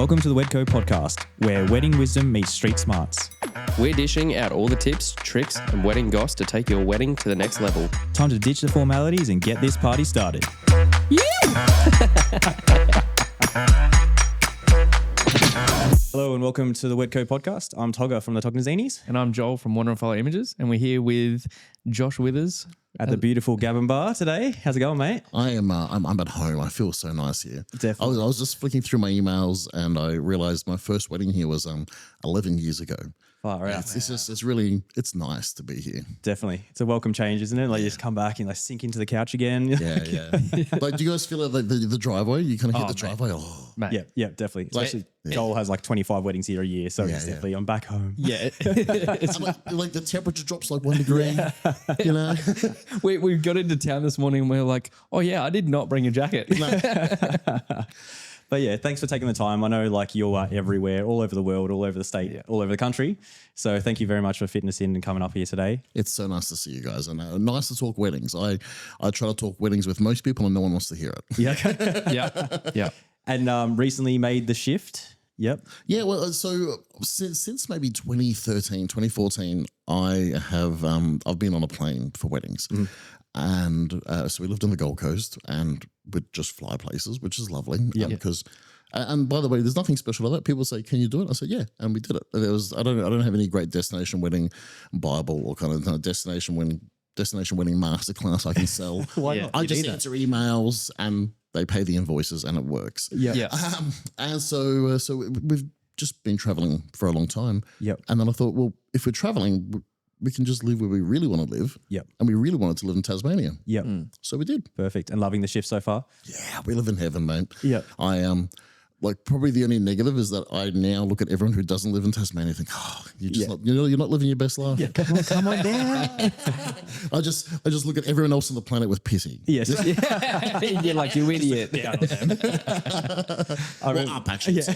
Welcome to the Wedco podcast, where wedding wisdom meets street smarts. We're dishing out all the tips, tricks, and wedding goss to take your wedding to the next level. Time to ditch the formalities and get this party started. Hello and welcome to the Wedco podcast. I'm Toga from the Toga Zinies. And I'm Joel from Wander and Follow Images, and we're here with Josh Withers At the beautiful Gabbinbar today. How's it going, mate? I'm at home. I feel so nice here. Definitely. I was just flicking through my emails and I realized my first wedding here was 11 years ago. Far out. It's nice to be here. Definitely. It's a welcome change, isn't it? Like you just come back and like sink into the couch again. Yeah. Like, do you guys feel like the driveway? You kind of hit the driveway. Oh, mate. Yeah, definitely. Especially Joel has like 25 weddings here a year, so it's definitely I'm back home. Yeah. it's like the temperature drops like 1 degree. You know, we got into town this morning and we were like, oh yeah, I did not bring a jacket. But yeah, thanks for taking the time. I know like you are everywhere, all over the world, all over the state, all over the country. So thank you very much for fitting us in and coming up here today. it's so nice to see you guys and nice to talk weddings. I try to talk weddings with most people and no one wants to hear it. Yeah. Yeah. And recently made the shift. Yep. Yeah, well, so since maybe 2013, 2014, I have I've been on a plane for weddings, and so we lived on the Gold Coast, and we'd just fly places, which is lovely. Because, and by the way, there's nothing special about that. People say, "Can you do it?" I said, "Yeah," and we did it. There was I don't have any great destination wedding Bible or kind of destination wedding masterclass I can sell. Why not? I You just need that. answer emails and they pay the invoices and it works. Yeah. And so we've just been traveling for a long time. Yep. And then I thought, well, if we're traveling, we can just live where we really want to live. Yep. And we really wanted to live in Tasmania. Yep. So we did. Perfect. And loving the shift so far. Yeah, we live in heaven, mate. Yep. I like probably the only negative is that I now look at everyone who doesn't live in Tasmania and think, oh, you're not living your best life. Yeah. Come on down. I just look at everyone else on the planet with pity. Yes. You're like, you idiot. Down on them. Up actually. It's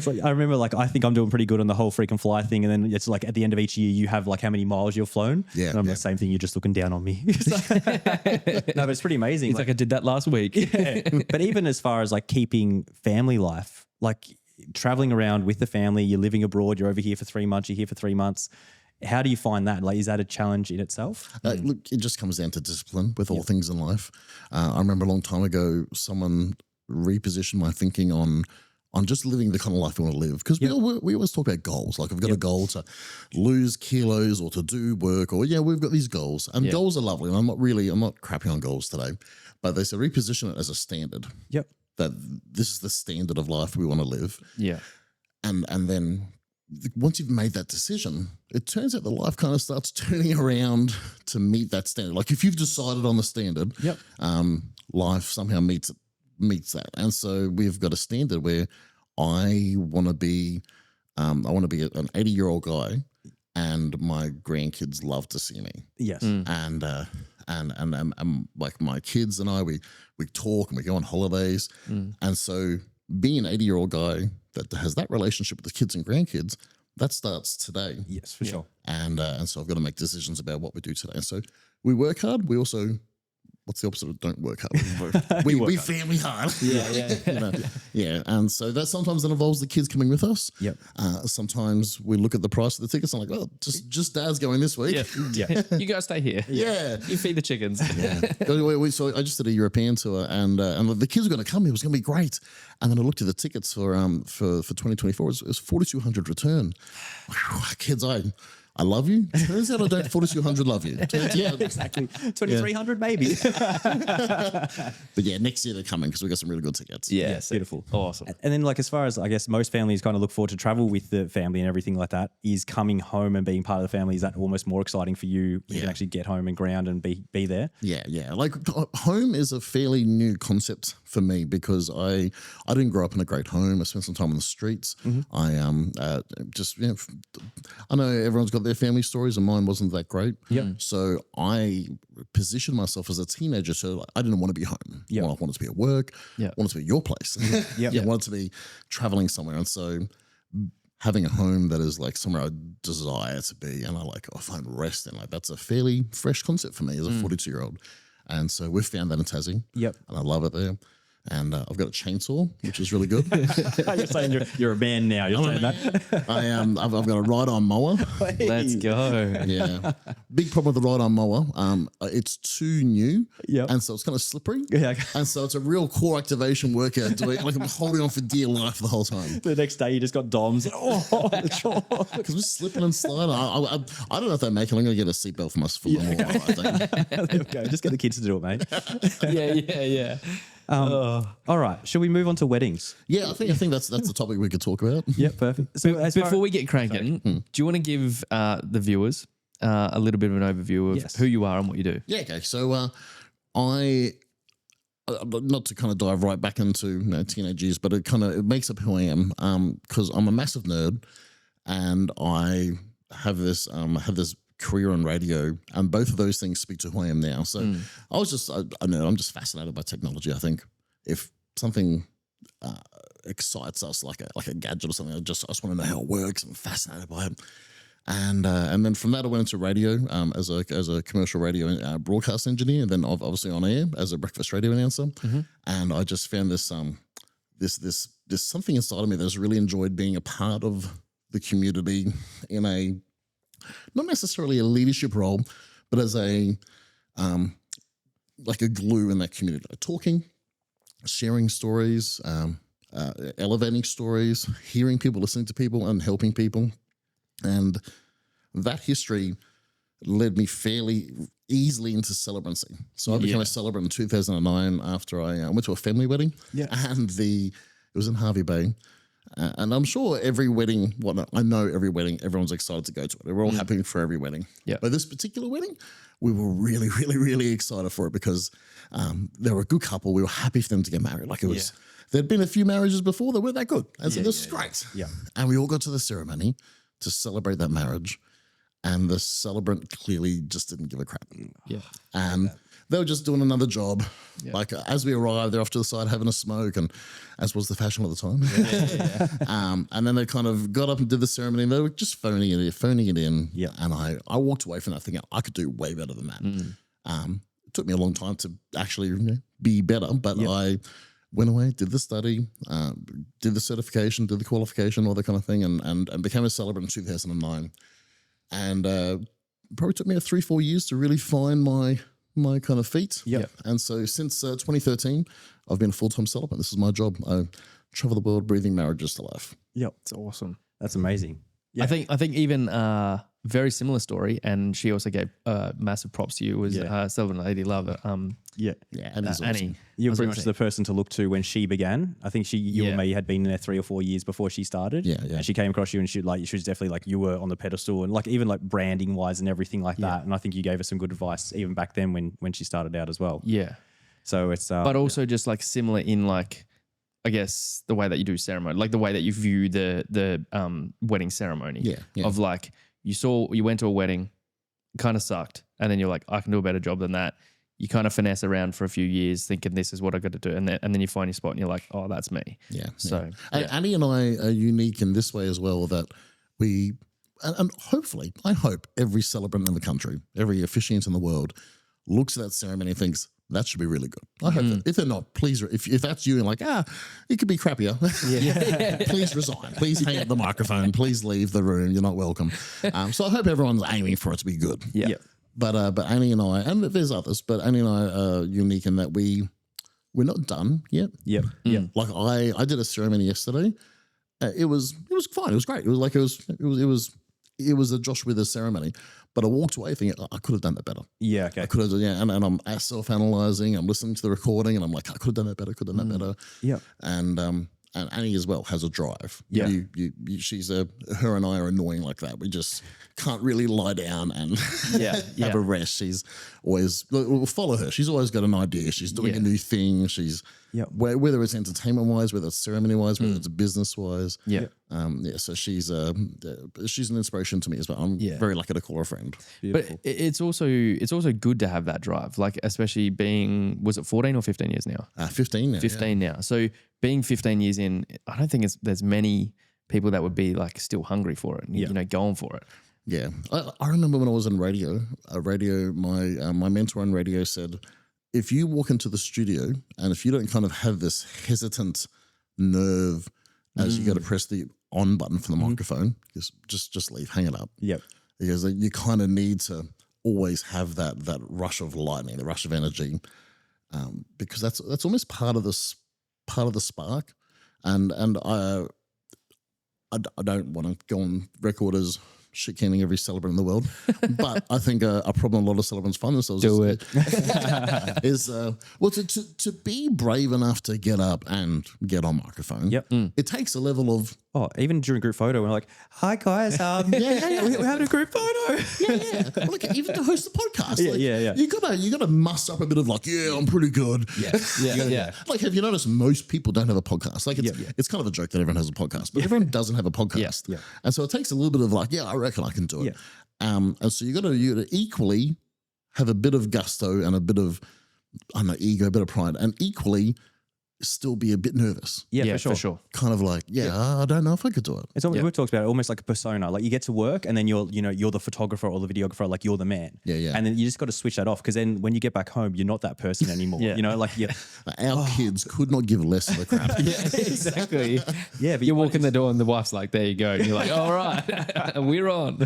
like, I remember like I think I'm doing pretty good on the whole freaking fly thing, and then it's like at the end of each year you have like how many miles you've flown. Yeah, And I'm yeah. the same thing. You're just looking down on me. No, but it's pretty amazing. It's like I did that last week. Yeah. But even as far as like keeping family life, like traveling around with the family, you're living abroad, you're over here for 3 months, you're here for 3 months. How do you find that? Like, is that a challenge in itself? Look, it just comes down to discipline with all things in life. I remember a long time ago, someone repositioned my thinking on just living the kind of life we want to live. Because we always talk about goals. Like, I've got a goal to lose kilos or to do work, or we've got these goals. And goals are lovely. And I'm not crapping on goals today. But they said reposition it as a standard. Yep. That this is the standard of life we want to live. Yeah. And then once you've made that decision, it turns out the life kind of starts turning around to meet that standard. Like if you've decided on the standard, life somehow meets that. And so we've got a standard where I want to be an 80-year-old guy, and my grandkids love to see me. Yes. And like my kids and I, we talk and we go on holidays. And so being an 80-year-old guy that has that relationship with the kids and grandkids, that starts today. Yes, for sure. And so I've got to make decisions about what we do today. And so we work hard. We also, what's the opposite of don't work hard? We family hard. Yeah. And so that sometimes that involves the kids coming with us. Yep. Sometimes we look at the price of the tickets and I'm like, oh, just dad's going this week. Yeah. You guys stay here. Yeah. You feed the chickens. So I just did a European tour, and the kids were going to come. It was going to be great. And then I looked at the tickets for 2024. It was 4,200 return. Whew, kids, I love you. Turns out I don't 4,200 love you. Yeah, exactly. 2,300 maybe. But yeah, next year they're coming because we got some really good tickets. Yeah. Beautiful. Awesome. And then like as far as I guess most families kind of look forward to travel with the family and everything like that, is coming home and being part of the family, is that almost more exciting for you? You can actually get home and ground and be there. Yeah. Like home is a fairly new concept for me because I didn't grow up in a great home. I spent some time on the streets. I know everyone's got their family stories and mine wasn't that great. So I positioned myself as a teenager. So I didn't want to be home. I wanted to be at work. I wanted to be at your place. I wanted to be traveling somewhere. And so having a home that is like somewhere I desire to be and I find rest in, like that's a fairly fresh concept for me as a 42-year-old. And so we've found that in Tassie. Yep. And I love it there. And I've got a chainsaw, which is really good. You're saying you're a man now. You're saying that. I am. I've got a ride-on mower. Let's go. Yeah. Big problem with the ride-on mower. It's too new. Yep. And so it's kind of slippery. Yeah. And so it's a real core activation workout. Doing like I'm holding on for dear life the whole time. The next day you just got DOMs. Because we're slipping and sliding. I don't know if they make it. I'm going to get a seatbelt for my mower. I think. There we go. Just get the kids to do it, mate. Yeah. All right. Shall we move on to weddings? Yeah, I think that's the topic we could talk about. Yeah, perfect. So Before we get cranking, do you want to give the viewers a little bit of an overview of who you are and what you do? Yeah, okay. So not to kind of dive right back into teenage years, but it makes up who I am because I'm a massive nerd and I have this career on radio, and both of those things speak to who I am now. So I was just I know I'm just fascinated by technology. I think if something excites us like a gadget or something, I just want to know how it works. I'm fascinated by it. And then from that I went into radio as a commercial radio broadcast engineer, and then obviously on air as a breakfast radio announcer. And I just found this something inside of me that's really enjoyed being a part of the community in a not necessarily a leadership role, but as a like a glue in that community, like talking, sharing stories, elevating stories, hearing people, listening to people, and helping people. And that history led me fairly easily into celebrancy. So I became a celebrant in 2009 after I went to a family wedding. Yeah. And it was in Hervey Bay. And I'm sure every wedding, I know every wedding, everyone's excited to go to it. We're all happy for every wedding. Yeah. But this particular wedding, we were really, really, really excited for it because they were a good couple. We were happy for them to get married. Like it was, there'd been a few marriages before that weren't that good. And so this was great. Yeah. And we all got to the ceremony to celebrate that marriage. And the celebrant clearly just didn't give a crap. Yeah. And they were just doing another job. Yeah. Like as we arrived, they're off to the side having a smoke, and as was the fashion at the time. And then they kind of got up and did the ceremony, and they were just phoning it in. Yeah. And I walked away from that thinking I could do way better than that. It took me a long time to actually be better, but I went away, did the study, did the certification, did the qualification, all that kind of thing, and became a celebrant in 2009. And probably took me 3-4 years to really find my kind of feet. Yep. And so since 2013, I've been a full-time celebrant. This is my job. I travel the world breathing marriages to life. Yep. It's awesome. That's amazing. Yeah. I think even very similar story, and she also gave massive props to you, was Celebrant Lady Love. Annie. You're pretty much the person to look to when she began. I think you and me had been there 3 or 4 years before she started. Yeah. And she came across you, and she was definitely like, you were on the pedestal, and like even like branding wise and everything like that. And I think you gave her some good advice even back then when she started out as well. Yeah. So it's but also just like similar in like, I guess the way that you do ceremony, like the way that you view the wedding ceremony. Yeah. Of like you went to a wedding, kind of sucked, and then you're like, I can do a better job than that. You kind of finesse around for a few years thinking this is what I got to do. And then you find your spot and you're like, oh, that's me. Yeah. So Annie and I are unique in this way as well, that we, and hopefully, I hope every celebrant in the country, every officiant in the world looks at that ceremony and thinks, that should be really good. I hope that. If they're not, please, if that's you and like, it could be crappier, please resign. Please hang up the microphone. Please leave the room. You're not welcome. So I hope everyone's aiming for it to be good. Yeah. But Annie and I, and there's others, but Annie and I are unique in that we're not done yet. Yep. Yeah. Like I did a ceremony yesterday. It was fine. It was great. It was a Josh Withers ceremony, but I walked away thinking I could have done that better. Yeah. Okay. I could have. Yeah. And I'm self-analyzing. I'm listening to the recording, and I'm like, I could have done that better. Could have done that better. Yeah. And Annie as well has a drive. Yeah. She's her and I are annoying like that. We just can't really lie down and have a rest. She's always, we'll follow her. She's always got an idea. She's doing a new thing. She's, whether it's entertainment wise, whether it's ceremony wise, whether it's business wise. Yeah. So she's an inspiration to me as well. I'm very lucky to call her a friend. Beautiful. But it's also good to have that drive, like especially being, was it 14 or 15 years now? 15 now. 15 now. So being 15 years in, I don't think there's many people that would be like still hungry for it, and, going for it. Yeah. I remember when I was in radio, my mentor on radio said, if you walk into the studio and if you don't kind of have this hesitant nerve as you go to press the on button for the microphone, just leave, hang it up. Yep. Because you kind of need to always have that rush of lightning, the rush of energy, because that's almost part of the spark. And I don't want to go on record as shit-canning every celebrant in the world, but I think a problem a lot of celebrants find themselves is to be brave enough to get up and get on microphone. Yep. It takes a level of even during group photo, we're like, "Hi guys, we're having a group photo." Yeah. Like even to host the podcast, yeah. You gotta muster up a bit of like, I'm pretty good. Yeah. Like, have you noticed most people don't have a podcast? Like, it's kind of a joke that everyone has a podcast, but everyone doesn't have a podcast. Yeah. And so it takes a little bit of like, I reckon I can do it. And so you gotta equally have a bit of gusto and a bit of, I don't know, ego, a bit of pride, and equally still be a bit nervous. Yeah, for sure. Kind of like, I don't know if I could do it. It's almost, we've talked about it, almost like a persona. Like you get to work and then you're the photographer or the videographer, like you're the man. Yeah. And then you just got to switch that off because then when you get back home, you're not that person anymore. You know, like our kids could not give less of a crap. Exactly. But you walk in the door and the wife's like, there you go. And you're like, all right, we're on.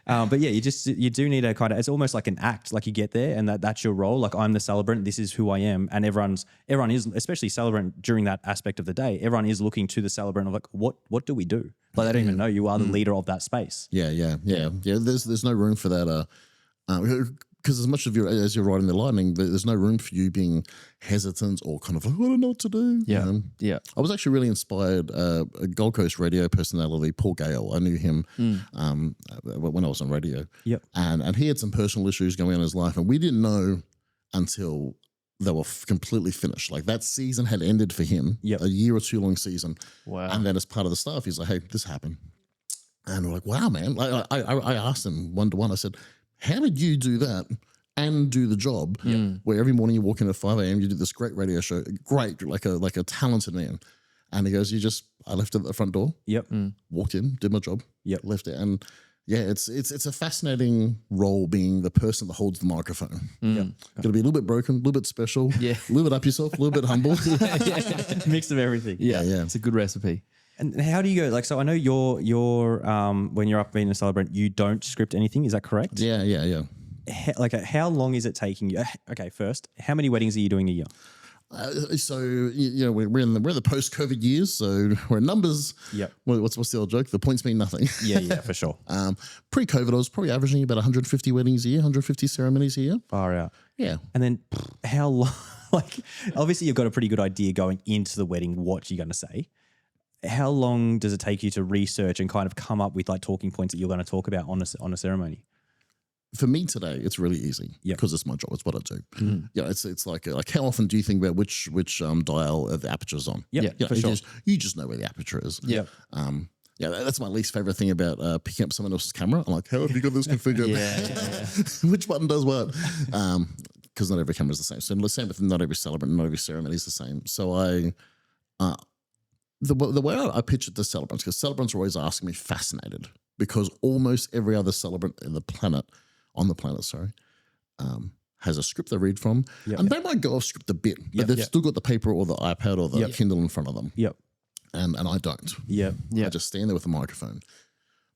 But you do need a kind of, it's almost like an act, like you get there and that's your role. Like I'm the celebrant, this is who I am. And everyone is, especially celebrant during that aspect of the day, everyone is looking to the celebrant of like, what do we do? Like they don't even know you are the leader of that space. Yeah. There's no room for that. Because as much as you're riding the lightning, there's no room for you being hesitant or kind of like, I don't know what to do. Yeah. I was actually really inspired. A Gold Coast radio personality, Toga Joel. I knew him when I was on radio. Yep. And he had some personal issues going on in his life, and we didn't know until they were completely finished. Like that season had ended for him, a year or two long season. Wow. And then as part of the staff, he's like, hey, this happened. And we're like, wow, man. Like I asked him one to one, I said, how did you do that and do the job where every morning you walk in at 5 a.m., you do this great radio show, great, like a talented man. And he goes, I left it at the front door. Yep. Walked in, did my job. Yep. Left it. And it's a fascinating role being the person that holds the microphone. Got to be a little bit broken, a little bit special, a little bit up yourself, a little bit humble. Mix of everything. Yeah. It's a good recipe. And how do you go? Like, so I know you're when you're up being a celebrant, you don't script anything. Is that correct? Yeah. How long is it taking you? Okay, first, how many weddings are you doing a year? So we're in the post-COVID years, so we're in numbers. Yep. What's the old joke? The points mean nothing. Yeah, for sure. Pre-COVID, I was probably averaging about 150 weddings a year, 150 ceremonies a year. Far out. Yeah. And then how long? Like, obviously, you've got a pretty good idea going into the wedding what you're going to say. How long does it take you to research and kind of come up with like talking points that you're going to talk about on a ceremony? For me today, it's really easy because it's my job. It's what I do. It's like how often do you think about which dial the aperture's on? For sure. You just know where the aperture is. That's my least favorite thing about picking up someone else's camera. I'm like, how have you got this configured? Which button does what? Because not every camera is the same. So the same with not every celebrant, not every ceremony is the same. So the way I pitch it to celebrants, because celebrants are always asking me, fascinated, because almost every other celebrant on the planet, has a script they read from, and they might go off script a bit, but they've still got the paper or the iPad or the Kindle in front of them. And I don't. I just stand there with a microphone.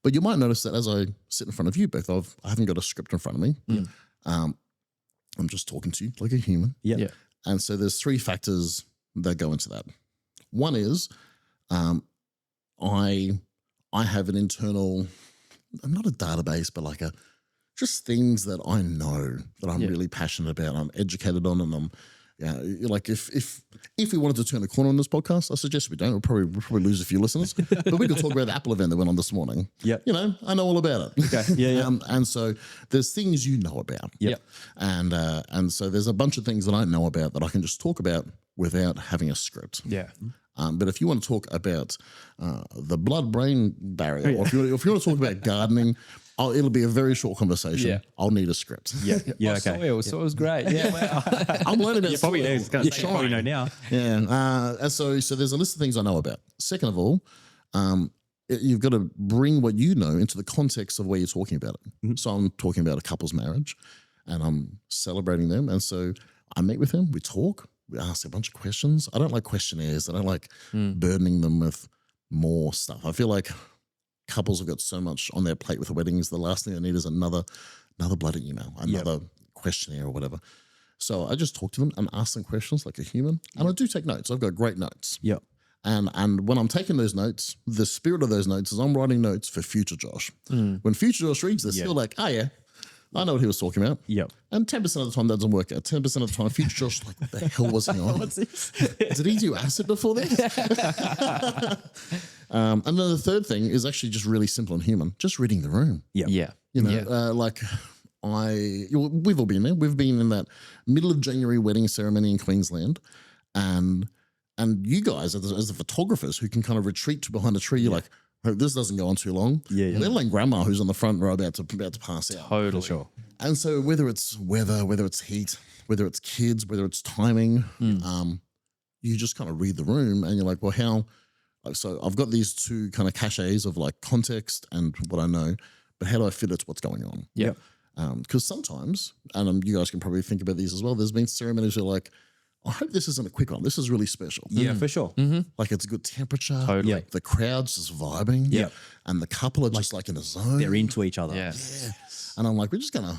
But you might notice that as I sit in front of you both, I haven't got a script in front of me. I'm just talking to you like a human. And so there's three factors that go into that. One is I have an internal, not a database, but like just things that I know that I'm really passionate about. I'm educated on, and like if we wanted to turn a corner on this podcast, I suggest we don't. We'll probably lose a few listeners, but we could talk about the Apple event that went on this morning. I know all about it. Okay. And so there's things you know about. And so there's a bunch of things that I know about that I can just talk about without having a script. But if you want to talk about the blood-brain barrier, or if you want to talk about gardening, it'll be a very short conversation. I'll need a script. Okay. Soil's great. Wow. I'm learning about probably know now. And so there's a list of things I know about. Second of all, you've got to bring what you know into the context of where you're talking about it. So I'm talking about a couple's marriage, and I'm celebrating them, and so I meet with him, we talk, we ask a bunch of questions. I don't like questionnaires. I don't like burdening them with more stuff. I feel like couples have got so much on their plate with weddings. The last thing they need is another bloody email, another questionnaire or whatever. So I just talk to them and ask them questions like a human. And I do take notes. I've got great notes. Yep. And when I'm taking those notes, the spirit of those notes is I'm writing notes for future Josh. When future Josh reads this, he'll like, oh yeah, I know what he was talking about. Yep. And 10% of the time that doesn't work out. 10% of the time, future Josh is like, what the hell was he on? What's this? Did he do acid before this? And then the third thing is actually just really simple and human. Just reading the room. Yep. Yeah. You know, we've all been there. We've been in that middle of January wedding ceremony in Queensland, and you guys as the photographers who can kind of retreat to behind a tree, you're like, oh, this doesn't go on too long. Yeah. Let alone grandma who's on the front row about to pass out. Totally. For sure. And so whether it's weather, whether it's heat, whether it's kids, whether it's timing, you just kind of read the room and you're like, well, how? So I've got these two kind of caches of like context and what I know, but how do I fit it to what's going on? Yep. Because sometimes, and you guys can probably think about these as well, there's been ceremonies where like, I hope this isn't a quick one. This is really special. Yeah, for sure. Like it's a good temperature. Totally. Like the crowd's just vibing. Yeah. And the couple are just like in a zone. They're into each other. Yeah. And I'm like, we're just gonna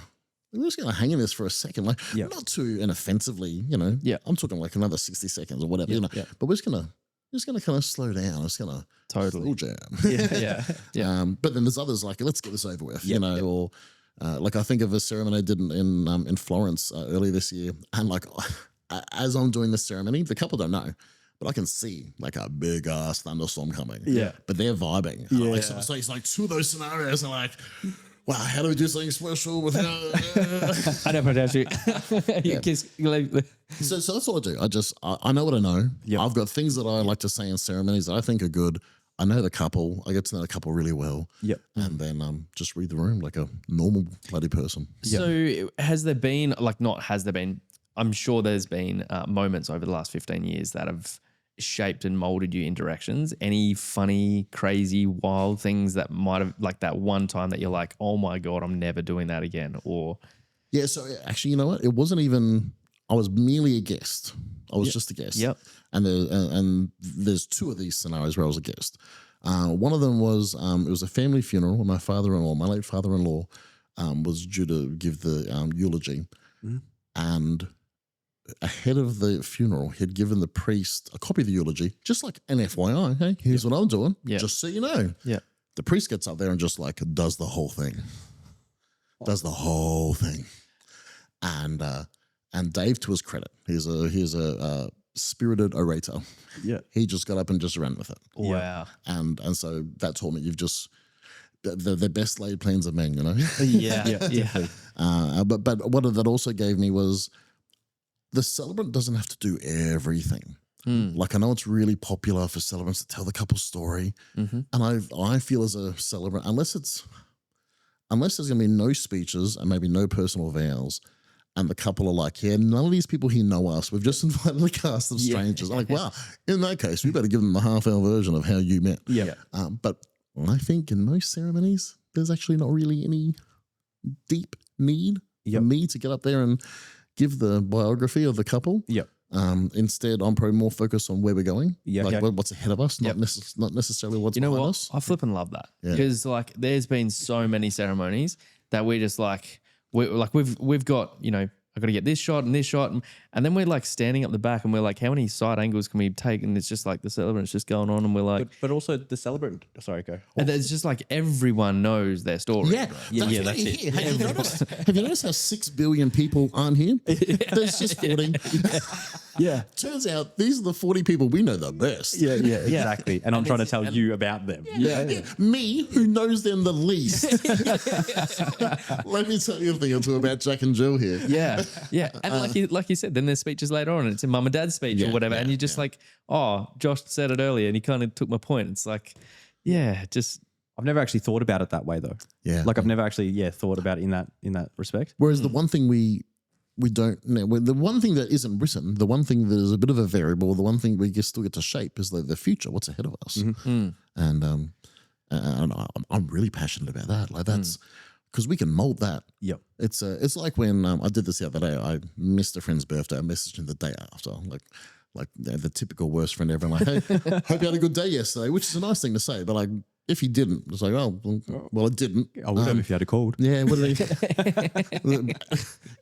hang in this for a second. Like not too inoffensively, you know. Yeah. I'm talking like another 60 seconds or whatever, you know. Yeah. But we're just gonna kind of slow down. It's gonna slow jam. Yeah. But then there's others like, let's get this over with, you know, or like I think of a ceremony I did in Florence earlier this year, and like as I'm doing the ceremony, the couple don't know, but I can see like a big ass thunderstorm coming. Yeah. But they're vibing. Yeah. So it's like two of those scenarios are like, wow, how do we do something special without I know, but actually, So that's all I do. I know what I know. Yep. I've got things that I like to say in ceremonies that I think are good. I know the couple. I get to know the couple really well. Yep. And then just read the room like a normal bloody person. So has there been, I'm sure there's been moments over the last 15 years that have shaped and molded your interactions. Any funny, crazy, wild things that might have, like that one time that you're like, oh my God, I'm never doing that again? Or yeah, so actually, you know what? It wasn't even, I was merely a guest. I was just a guest. Yep. And there's two of these scenarios where I was a guest. One of them was, it was a family funeral where my late father-in-law was due to give the eulogy. And ahead of the funeral, he'd given the priest a copy of the eulogy, just like an FYI, hey, here's what I'm doing, just so you know. Yeah. The priest gets up there and just like does the whole thing. And Dave, to his credit, he's a spirited orator. Yeah. He just got up and just ran with it. wow. And so that taught me you've just the best laid plans of men, you know? Yeah. But what that also gave me was the celebrant doesn't have to do everything. Like I know it's really popular for celebrants to tell the couple story. And I feel as a celebrant, unless there's going to be no speeches and maybe no personal vows, and the couple are like, yeah, none of these people here know us. We've just invited a cast of strangers. I'm like, wow, in that case, we better give them the half-hour version of how you met. Yeah. But I think in most ceremonies, there's actually not really any deep need for me to get up there and give the biography of the couple. Yep. Instead, I'm probably more focused on where we're going. Yeah. Like what's ahead of us, not necessarily what's behind us. I flipping love that because like there's been so many ceremonies that we're just like we've got, you know, I got to get this shot and this shot, and then we're like standing up the back and we're like, how many side angles can we take? And it's just like the celebrant's just going on, and we're like, but also the celebrant. Sorry, go. And it's just like everyone knows their story. Yeah, right? that's it. Have you noticed how 6 billion people aren't here? There's just 40. Yeah. Turns out these are the 40 people we know the best. Yeah, exactly. And I'm trying to tell you about them. Yeah. Me, who knows them the least. Let me tell you a thing or two about Jack and Jill here. Yeah. And like you said, then there's speeches later on and it's in mum and dad's speech or whatever. And you're just like, oh, Josh said it earlier and he kind of took my point. It's like, I've never actually thought about it that way though. Yeah. Like I've never actually thought about it in that respect. Whereas the one thing we don't know, the one thing that isn't written, the one thing that is a bit of a variable, the one thing we still get to shape is the future, what's ahead of us. And I'm really passionate about that. Like that's because we can mold that. Yep. It's like when I did this the other day. I missed a friend's birthday. I messaged him the day after, like the typical worst friend ever. I'm like, hey, hope you had a good day yesterday, which is a nice thing to say. But like, if he didn't, it's like, oh, well, it didn't. I would have if you had a called. Yeah, what did he?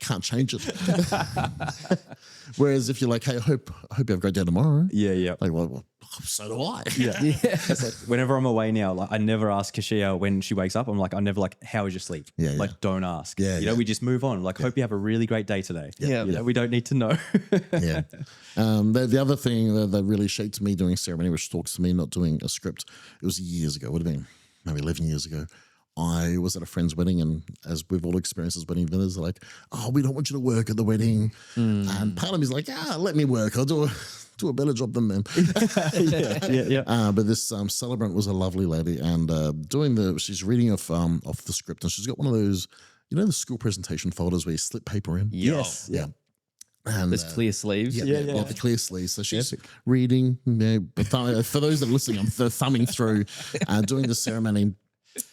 Can't change it. Whereas if you're like, hey, I hope you have a great day tomorrow. Yeah. Like, well, so do I. Yeah. It's like, whenever I'm away now, like I never ask Kashia when she wakes up. I'm like, I never like, how was your sleep? Yeah. Like, don't ask. Yeah. You know, we just move on. Like, hope you have a really great day today. Yeah. You know, we don't need to know. Yeah. The other thing that really shaped me doing ceremony, which talks to me not doing a script, it was years ago. It would have been maybe 11 years ago. I was at a friend's wedding, and as we've all experienced as wedding vendors, they're like, oh, we don't want you to work at the wedding. And part of me is like, let me work. I'll do a better job than them. Yeah. But this celebrant was a lovely lady, and she's reading off the script, and she's got one of those, you know, the school presentation folders where you slip paper in. Yes. Yeah. And There's clear sleeves. Yeah, the clear sleeves. So she's reading. For those that are listening, I'm thumbing through, doing the ceremony,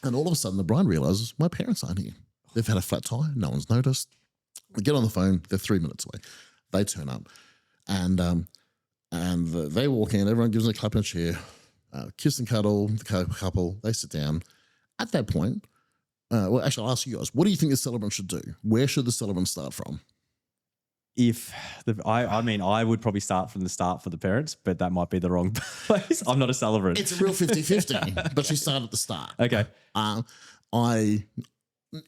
and all of a sudden the bride realizes my parents aren't here. They've had a flat tire. No one's noticed. We get on the phone. They're 3 minutes away. They turn up, and they walk in. Everyone gives them a clap and a cheer, kiss and cuddle. The couple, they sit down. At that point, well, actually, I'll ask you guys: what do you think the celebrant should do? Where should the celebrant start from? I would probably start from the start for the parents, but that might be the wrong place. I'm not a celebrant. It's a real 50-50, but she started at the start. Okay.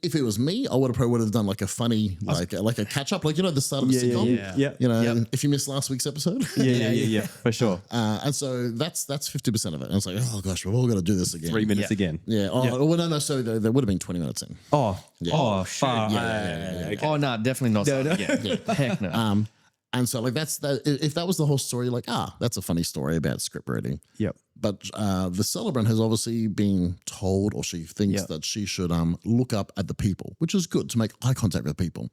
If it was me, I would have done like a funny, like a catch up, like, you know, the start of a sitcom. Yeah. You know, if you missed last week's episode. Yeah, for sure. And so that's 50% of it. And it's like, oh gosh, we've all got to do this again. 3 minutes again. Yeah. Well, no. So there would have been 20 minutes in. Oh, far. Yeah. Oh, no, definitely not. No. Heck no. And so like if that was the whole story, like, that's a funny story about script reading. Yep. But the celebrant has obviously been told, or she thinks that she should look up at the people, which is good, to make eye contact with people.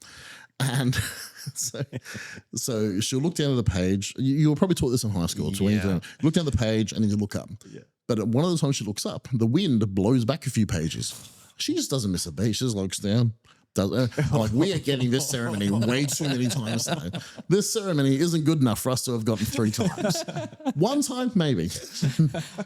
And so she'll look down at the page. You were probably taught this in high school. So when you look down the page and then you look up. Yeah. But at one of the times she looks up, the wind blows back a few pages. She just doesn't miss a beat. She just looks down. Like, we are getting this ceremony way too many times now. This ceremony isn't good enough for us to have gotten 3 times. One time, maybe.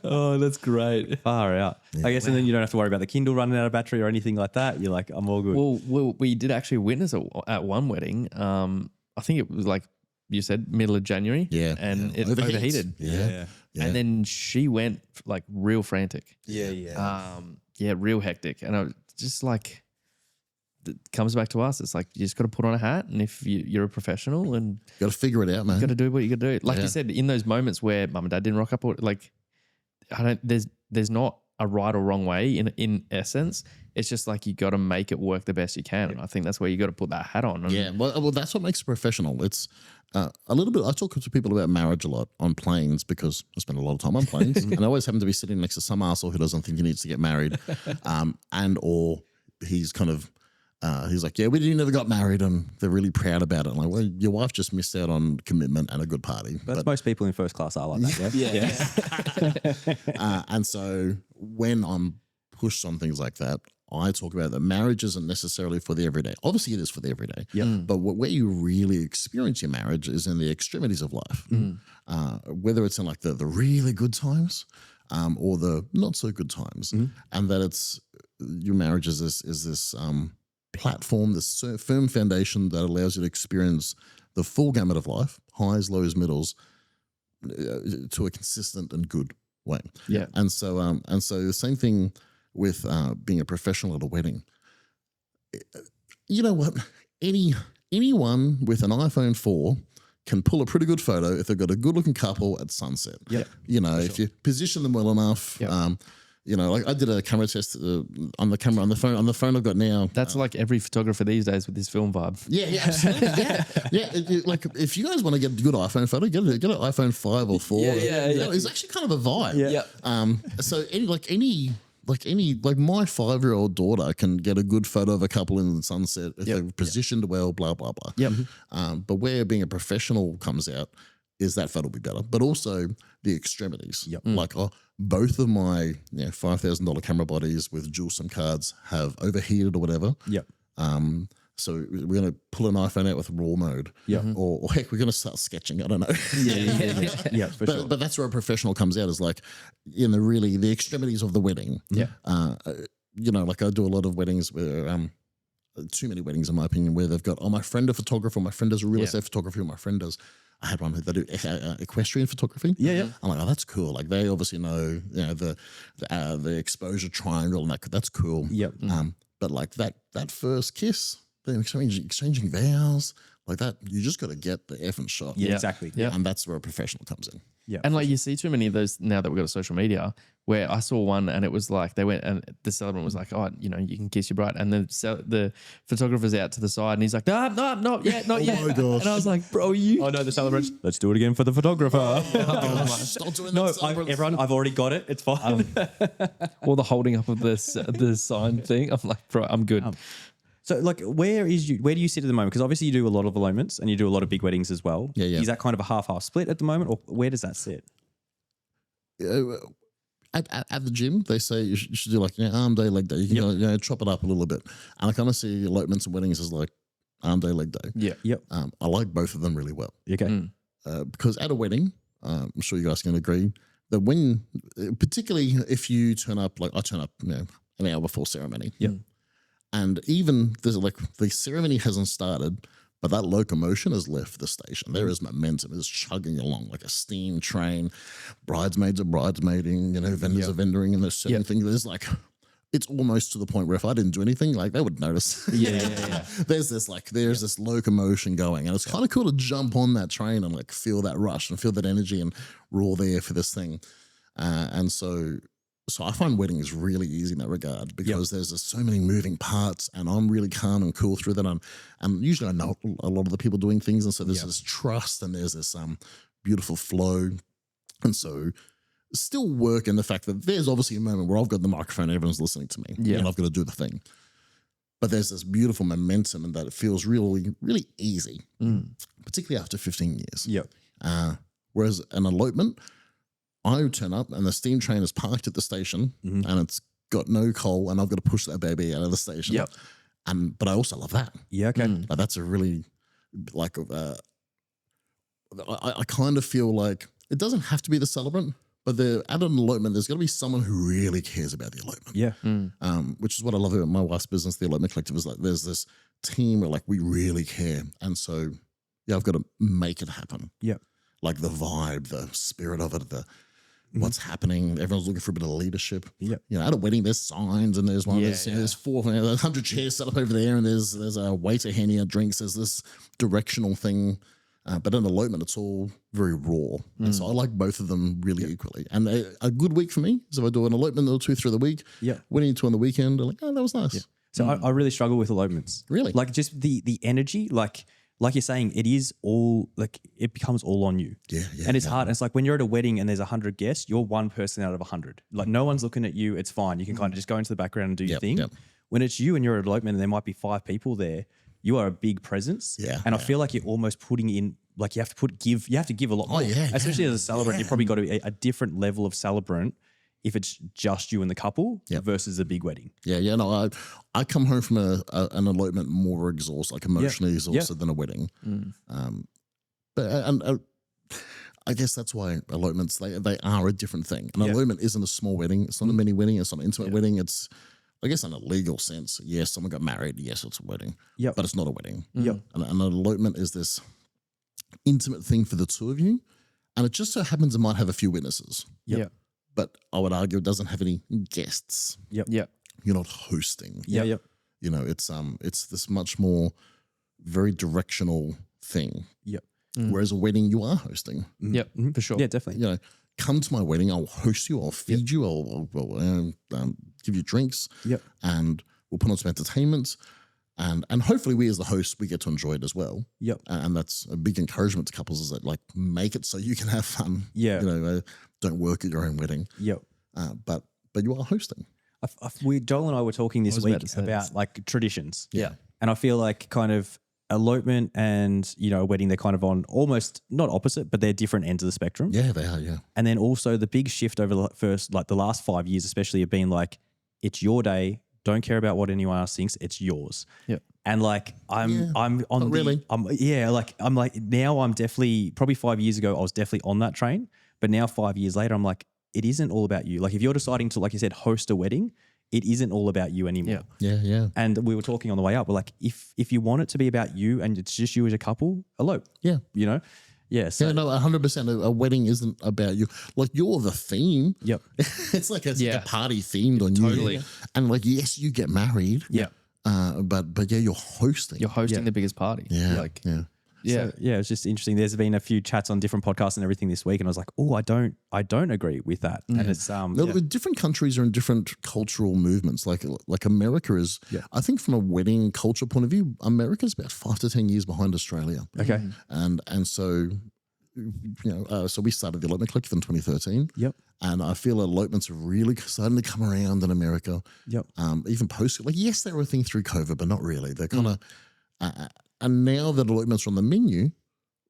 Oh, that's great. Far out. Yeah. I guess, and then you don't have to worry about the Kindle running out of battery or anything like that. You're like, I'm all good. Well, we did actually witness at one wedding. I think it was like you said, middle of January. Yeah. And it overheated. Yeah. And then she went like real frantic. Yeah. Real hectic. And I was just like, it comes back to us. It's like, you just got to put on a hat, and if you're a professional, and you got to figure it out, man. You got to do what you got to do. Like you said, in those moments where mum and dad didn't rock up, or like, there's not a right or wrong way in essence. It's just like, you got to make it work the best you can. And I think that's where you got to put that hat on. Well, that's what makes a professional. It's a little bit. I talk to people about marriage a lot on planes, because I spend a lot of time on planes, and I always happen to be sitting next to some arsehole who doesn't think he needs to get married, or he's kind of. He's like, we never got married, and they're really proud about it. I'm like, well, your wife just missed out on commitment and a good party. But most people in first class are like that. Yeah. And so when I'm pushed on things like that, I talk about that marriage isn't necessarily for the everyday. Obviously, it is for the everyday. But where you really experience your marriage is in the extremities of life. Whether it's in like the really good times, or the not so good times, and that it's your marriage is this platform, this firm foundation that allows you to experience the full gamut of life, highs, lows, middles, to a consistent and good way. Yeah. And so the same thing with being a professional at a wedding. You know what? Anyone with an iPhone 4 can pull a pretty good photo if they've got a good-looking couple at sunset. Yep. You know, if you position them well enough. You know, like I did a camera test on the phone I've got now. That's like every photographer these days with this film vibe. Yeah, absolutely. Like if you guys want to get a good iPhone photo, get an iPhone 5 or 4. It's actually kind of a vibe. So my 5-year-old daughter can get a good photo of a couple in the sunset if they're positioned well, blah blah blah. But where being a professional comes out is that photo will be better, but also the extremities. Like, both of my $5,000 camera bodies with dual SIM cards have overheated or whatever. Yep. So we're going to pull an iPhone out with RAW mode. Yeah. Or heck, we're going to start sketching. I don't know. Yeah, for sure. But that's where a professional comes out, is like, really the extremities of the wedding. Yeah. Like I do a lot of weddings where, too many weddings in my opinion, where they've got, my friend a photographer, my friend does real estate photography, or my friend does, I had one that do equestrian photography. Yeah. I'm like, oh, that's cool. Like they obviously know, the exposure triangle and that's cool. Yep. But like that first kiss, then exchanging vows, like that, you just got to get the effing shot. Yeah, exactly. Yeah. And that's where a professional comes in. Yeah. And like you see too many of those now that we've got a social media, where I saw one and it was like they went and the celebrant was like, oh, you can kiss your bride. And the photographer's out to the side and he's like, no, not yet. Oh my gosh. And I was like, bro, you. Oh no, the celebrants. Let's do it again for the photographer. Stop doing No, that, everyone, I've already got it. It's fine. Or the holding up of the sign thing. I'm like, bro, I'm good. So, like, where do you sit at the moment? Because obviously you do a lot of elopements and you do a lot of big weddings as well. Yeah. Is that kind of a half-half split at the moment, or where does that sit? At the gym, they say you should do like arm day, leg day. You can chop it up a little bit. And I kind of see elopements and weddings as like arm day, leg day. Yeah. Yep. I like both of them really well. Okay. Because at a wedding, I'm sure you guys can agree that when, particularly if you turn up, like I turn up, an hour before ceremony. Yep. And even there's like the ceremony hasn't started, but that locomotion has left the station. There is momentum. It's chugging along like a steam train. Bridesmaids are bridesmaiding, vendors are vendoring, and there's certain things. There's like, it's almost to the point where if I didn't do anything, like they would notice. Yeah. There's this locomotion going, and it's kind of cool to jump on that train and like feel that rush and feel that energy, and we're all there for this thing. And so I find weddings really easy in that regard, because there's just so many moving parts, and I'm really calm and cool through that. And usually I know a lot of the people doing things, and so there's this trust and there's this beautiful flow. And so still work in the fact that there's obviously a moment where I've got the microphone, everyone's listening to me, and I've got to do the thing. But there's this beautiful momentum, and that it feels really, really easy, particularly after 15 years. Yep. Whereas an elopement, I would turn up and the steam train is parked at the station, and it's got no coal, and I've got to push that baby out of the station. Yep. But I also love that. Yeah. Okay. Like that's a really like I kind of feel like it doesn't have to be the celebrant, but at an elopement, there's got to be someone who really cares about the elopement. Yeah. Which is what I love about my wife's business, the Elopement Collective, is like there's this team where like we really care, and so I've got to make it happen. Yeah. Like the vibe, the spirit of it, what's happening. Everyone's looking for a bit of leadership. Yeah. At a wedding, there's signs, and there's one. There's 100 chairs set up over there, and there's a waiter handing out drinks. There's this directional thing. But in elopement, it's all very raw. And so I like both of them really equally. And a good week for me is if I do an elopement or two through the week. Yeah. Wedding two on the weekend, I'm like, oh, that was nice. Yeah. So I really struggle with elopements. Really? Like just the energy, like you're saying, it is all like it becomes all on you. Yeah. And it's hard. And it's like when you're at a wedding and there's 100 guests, you're one person out of 100. Like no one's looking at you. It's fine. You can kind of just go into the background and do your thing. Yep. When it's you and you're at an elopement and there might be 5 people there, you are a big presence. Yeah. And I feel like you're almost putting in, like you have to give a lot more. Especially as a celebrant, you've probably got to be a different level of celebrant if it's just you and the couple versus a big wedding. Yeah. No, I come home from an elopement more exhausted, like emotionally exhausted than a wedding. But I guess that's why elopements, they are a different thing. An elopement isn't a small wedding. It's not a mini wedding. It's not an intimate wedding. It's, I guess, in a legal sense, yes, someone got married. Yes, it's a wedding. Yep. But it's not a wedding. Yep. And an elopement is this intimate thing for the two of you. And it just so happens it might have a few witnesses. Yep. But I would argue it doesn't have any guests. Yep. You're not hosting. Yep. It's this much more very directional thing. Yep. Whereas a wedding, you are hosting. Yep, for sure. Yeah, definitely. Come to my wedding. I'll host you. I'll feed you. I'll give you drinks. Yep. And we'll put on some entertainment. And hopefully we as the hosts, we get to enjoy it as well. Yep. And that's a big encouragement to couples, is that like make it so you can have fun. Yeah. Don't work at your own wedding. Yep. But you are hosting. Joel and I were talking this week about like traditions. Yeah. And I feel like kind of elopement and, a wedding, they're kind of on almost not opposite, but they're different ends of the spectrum. Yeah, they are, yeah. And then also the big shift over the last 5 years especially have been like, it's your day, don't care about what anyone else thinks, it's yours. Yeah. And like I'm on Not really. I'm like now I'm definitely, probably 5 years ago I was definitely on that train, but now 5 years later I'm like, it isn't all about you. Like if you're deciding to, like you said, host a wedding, it isn't all about you anymore. Yeah. And we were talking on the way up, but like if you want it to be about you and it's just you as a couple, elope. Yeah. Yeah. So yeah, no, 100%. A wedding isn't about you. Like you're the theme. Yep. It's like a party themed on you. Totally. And like, yes, you get married. Yeah. But yeah, you're hosting. You're hosting the biggest party. Yeah. Yeah. So, it's just interesting. There's been a few chats on different podcasts and everything this week, and I was like, oh, I don't agree with that. And it's different countries are in different cultural movements. Like America is, I think from a wedding culture point of view, America's about 5 to 10 years behind Australia. Okay. And so, so we started the Elopement Collective in 2013. Yep. And I feel elopements are really starting to come around in America. Yep. Even post, like, yes, they were a thing through COVID, but not really. They're kind of, and now that elopements are on the menu,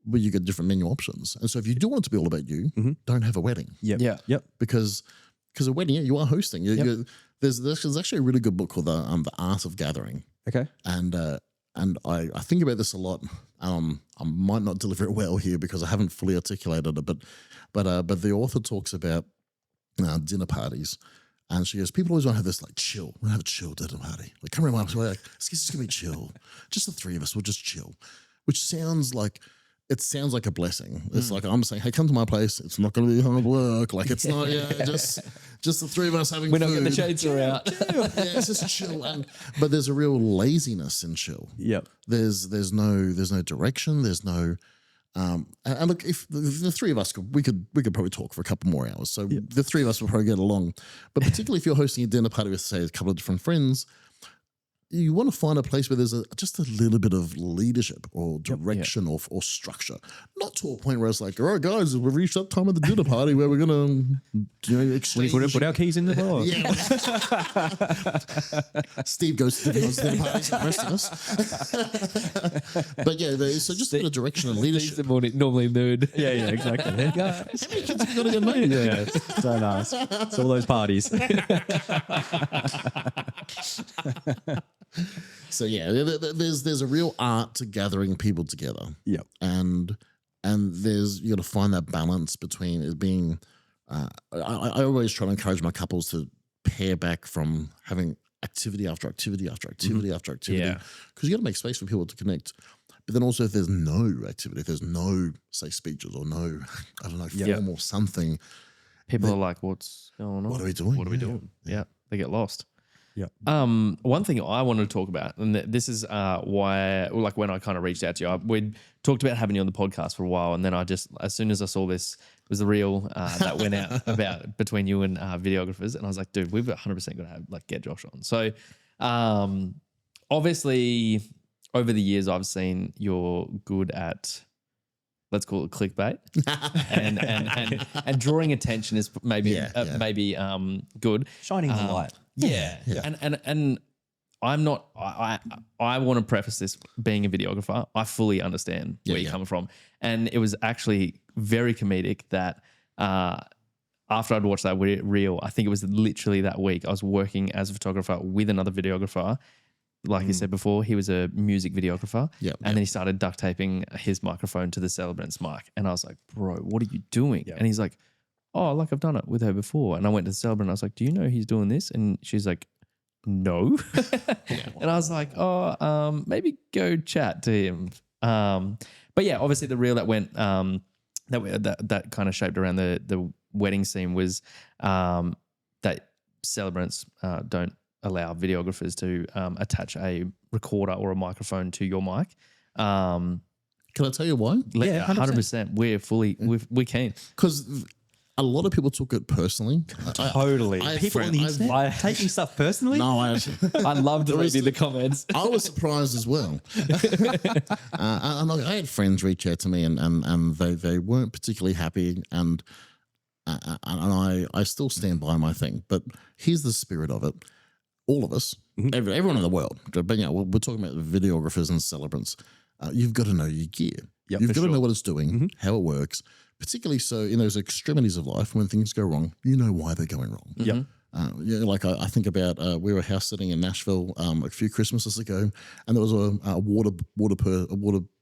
well, you get different menu options. And so if you do want it to be all about you, don't have a wedding. Yep. Because a wedding, you are hosting. There's actually a really good book called The Art of Gathering. Okay. And I think about this a lot. I might not deliver it well here because I haven't fully articulated it, but the author talks about dinner parties. And she goes, people always want to have this like chill. We're going to have a chill dinner party. Like, come around my house. We're like, it's just going to be chill. Just the three of us. We'll just chill. Which sounds like a blessing. It's like I'm saying, hey, come to my place. It's not going to be hard work. Like it's not, just the three of us having We're food. not getting the shades out. It's just chill. But there's a real laziness in chill. Yep. There's no direction. There's no. And look, if the three of us we could probably talk for a couple more hours. So the three of us will probably get along. But particularly if you're hosting a dinner party with, say, a couple of different friends, you want to find a place where there's just a little bit of leadership or direction or structure. Not to a point where it's like, all right, guys, we've reached that time of the dinner party where we're going to exchange. Put our keys in the box. Steve goes to the dinner parties and the rest of us. But so just a bit of direction and leadership. Steve's normally mood. Yeah, exactly. How many kids have you got to get made? Yeah, so nice. It's all those parties. So there's a real art to gathering people together. Yep. And you got to find that balance between it being. I always try to encourage my couples to pare back from having activity after activity after activity after activity. Yeah. Because you got to make space for people to connect. But then also if there's no activity, if there's no, say, speeches or no, I don't know, film or something. People are like, what's going on? What are we doing? What are we doing? Yeah. They get lost. Yeah. One thing I wanted to talk about, and this is why, like when I kind of reached out to you, we'd talked about having you on the podcast for a while, and then as soon as I saw this, it was the reel that went out about between you and videographers, and I was like, dude, we've 100% got to get Josh on. So, obviously, over the years, I've seen you're good at, let's call it clickbait, and drawing attention is maybe good. Shining the light. Yeah. And I'm not, I want to preface this being a videographer. I fully understand where you're coming from. And it was actually very comedic that after I'd watched that reel, I think it was literally that week, I was working as a photographer with another videographer. Like you said before, he was a music videographer. And then he started duct taping his microphone to the celebrant's mic. And I was like, bro, what are you doing? And he's like, oh, like I've done it with her before. And I went to the celebrant. I was like, do you know he's doing this? And she's like, no. And I was like, oh, maybe go chat to him. But yeah, obviously the reel that went, that kind of shaped around the wedding scene was that celebrants don't allow videographers to attach a recorder or a microphone to your mic. Can I tell you why? Yeah, 100%. We're fully, we can. Because a lot of people took it personally. Totally. People on the internet are taking stuff personally? No, I loved reading the comments. I was surprised as well. And I had friends reach out to me and they weren't particularly happy and I still stand by my thing. But here's the spirit of it. All of us, everyone in the world, but we're talking about videographers and celebrants. you've got to know your gear. Yep, You've got to know what it's doing, how it works, particularly so in those extremities of life when things go wrong, you know why they're going wrong. Yep. Like I think about we were house sitting in Nashville a few Christmases ago, and there was a water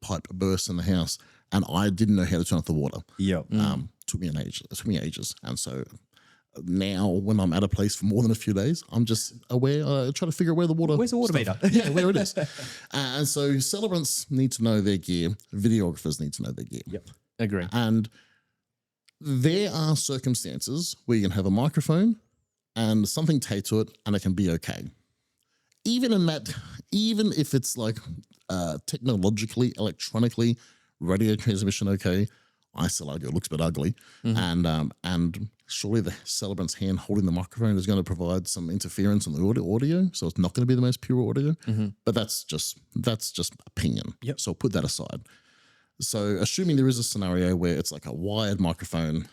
pipe burst in the house, and I didn't know how to turn off the water. Yep. Took me ages, and so now when I'm at a place for more than a few days, I'm just aware, trying to figure out where the water. Where's the water meter? Yeah, where it is. And so celebrants need to know their gear. Videographers need to know their gear. Yep. Agree. And there are circumstances where you can have a microphone and something taped to it, and it can be okay. Even if it's like technologically, electronically, radio transmission okay, I still argue it looks a bit ugly. And surely the celebrant's hand holding the microphone is going to provide some interference in the audio, so it's not going to be the most pure audio. But that's just opinion. Yep. So put that aside. So assuming there is a scenario where it's like a wired microphone,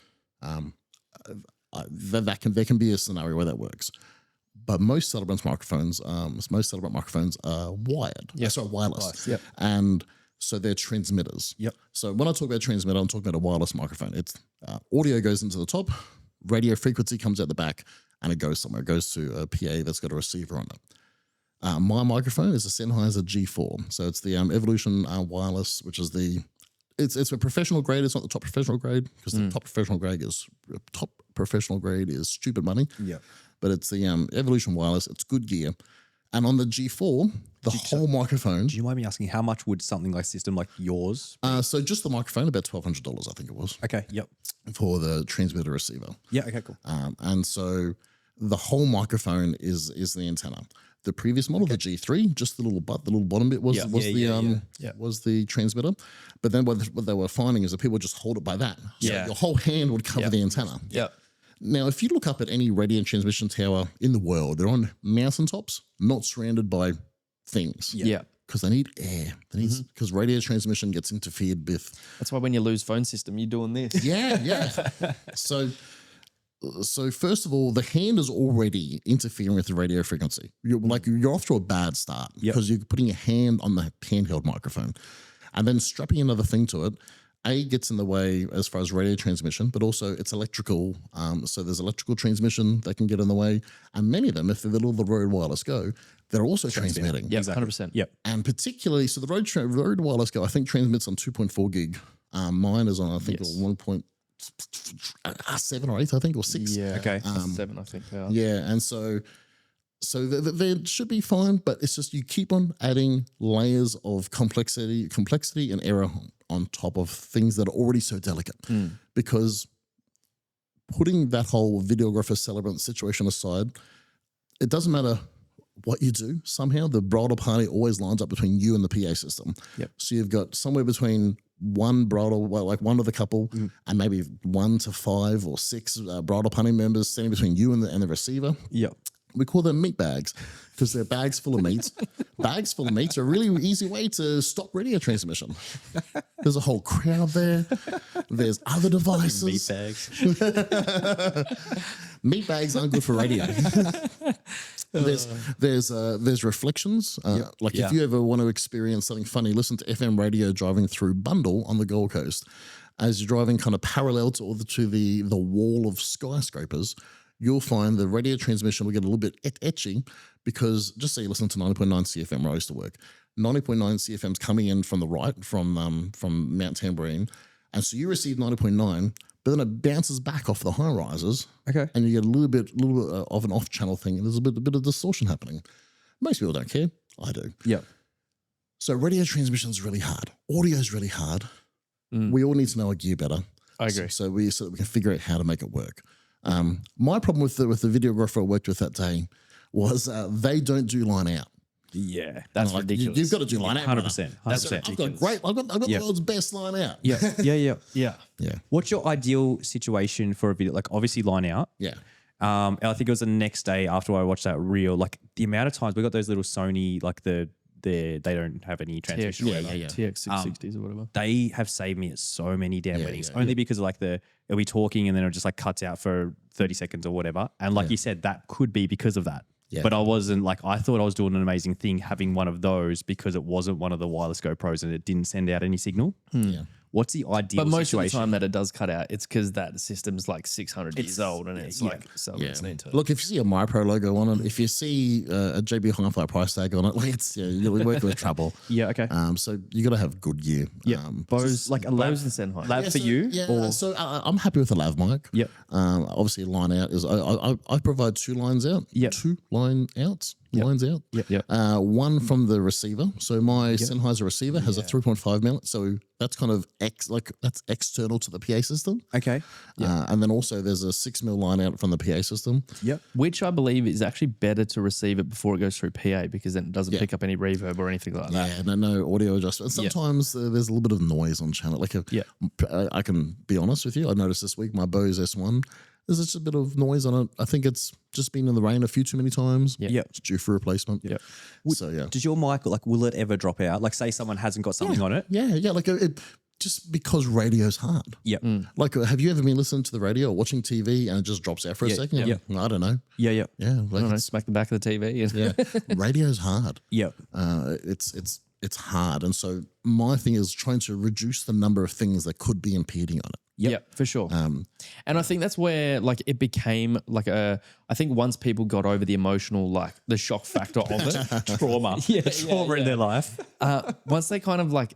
there can be a scenario where that works. But most celebrant microphones are wired. Yes. Sorry, wireless. Yep. And so they're transmitters. Yep. So when I talk about transmitter, I'm talking about a wireless microphone. It's audio goes into the top, radio frequency comes out the back, and it goes somewhere. It goes to a PA that's got a receiver on it. My microphone is a Sennheiser G4. So it's the Evolution Wireless, which is it's a professional grade. It's not the top professional grade because the top professional grade is stupid money. Yeah. But it's the Evolution Wireless. It's good gear. And on the G4, the whole microphone. Do you mind me asking how much would something like system like yours? So just the microphone, about $1,200, I think it was. Okay. Yep. For the transmitter receiver. Yeah. Okay. Cool. And so the whole microphone is the antenna. The previous model, the G3, just the little bottom bit was the transmitter. But then what they were finding is that people would just hold it by that. So your whole hand would cover the antenna. Yep. Now, if you look up at any radio transmission tower in the world, they're on mountaintops, not surrounded by things. Yeah. Because they need air. Because radio transmission gets interfered with. That's why when you lose phone system, you're doing this. Yeah. So first of all, the hand is already interfering with the radio frequency. You're off to a bad start because you're putting your hand on the handheld microphone, and then strapping another thing to it. Gets in the way as far as radio transmission, but also it's electrical. So there's electrical transmission that can get in the way, and many of them, if they're the little road wireless go, they're also transmitting. Yeah, exactly. 100%. Yep. And particularly, so the road wireless go, I think transmits on 2.4 gig. Mine is on, I think, 1.7 or 8, I think, or 6. Yeah. Okay. 7, I think they are. Yeah, and so they should be fine, but it's just you keep on adding layers of complexity and error on top of things that are already so delicate. Because putting that whole videographer celebrant situation aside, it doesn't matter what you do. Somehow the bridal party always lines up between you and the PA system. Yep. So you've got somewhere between one bridal, like one of the couple, and maybe 1 to 5 or 6 bridal party members standing between you and the receiver. Yep. We call them meat bags because they're bags full of meat. Bags full of meat are a really easy way to stop radio transmission. There's a whole crowd there. There's other devices. Meat bags. Meat bags aren't good for radio. There's reflections. If you ever want to experience something funny, listen to FM radio driving through Bundall on the Gold Coast. As you're driving kind of parallel to the wall of skyscrapers, you'll find the radio transmission will get a little bit etchy because just say you listen to 90.9 CFM where I used to work. 90.9 CFM's coming in from the right, from Mount Tambourine. And so you receive 90.9, but then it bounces back off the high rises. Okay. And you get a little bit of an off-channel thing. And there's a bit of distortion happening. Most people don't care. I do. Yep. So radio transmission is really hard. Audio is really hard. We all need to know our gear better. I agree. So that we can figure out how to make it work. My problem with the videographer I worked with that day was they don't do line out. Yeah, that's ridiculous. You've got to do line out. 100%. I've got the world's best line out. Yeah. Yeah. What's your ideal situation for a video? Like obviously line out. Yeah. And I think it was the next day after I watched that reel. Like the amount of times we got those little Sony, like they don't have any transmission. TX660s or whatever. They have saved me at so many damn weddings. Only because of like it'll be talking and then it just like cuts out for 30 seconds or whatever. And like you said, that could be because of that. but I wasn't like, I thought I was doing an amazing thing having one of those because it wasn't one of the wireless GoPros and it didn't send out any signal. Yeah. What's the ideal But most situation? of the time that it does cut out, it's because that system's like 600 years old and it's like celebrants need to. Look, if you see a MyPro logo on it, if you see a JB Hi-Fi price tag on it, like it's you're working with trouble. Yeah, okay. So you got to have good gear. Yeah, Bose, like a Bose and Sennheiser. lab for you. Yeah, or? so I'm happy with the lav mic. Yep. Obviously, line out is I provide 2 lines out. Yep. 2 line outs. Lines out. Yep. One from the receiver. So my Sennheiser receiver has a 3.5 mil. So that's kind of that's external to the PA system. Okay. And then also there's a 6 mil line out from the PA system. Yep. Which I believe is actually better to receive it before it goes through PA because then it doesn't pick up any reverb or anything like that. Yeah, no audio adjustment. Sometimes there's a little bit of noise on channel. Like I can be honest with you. I noticed this week my Bose S1. There's just a bit of noise on it. I think it's just been in the rain a few too many times. Yeah. It's due for replacement. Yeah. So, yeah. Does your mic, like, will it ever drop out? Like, say someone hasn't got something on it. Yeah. Like, just because radio's hard. Yeah. Like, have you ever been listening to the radio or watching TV and it just drops out for a second? Yeah. I don't know. Yeah. Yeah. Like I don't know, smack the back of the TV. yeah. Radio's hard. Yeah. It's hard. And so my thing is trying to reduce the number of things that could be impeding on it. Yeah, for sure. And I think that's where like it became like I think once people got over the emotional, like the shock factor of it, Trauma. Trauma in their life. once they kind of like,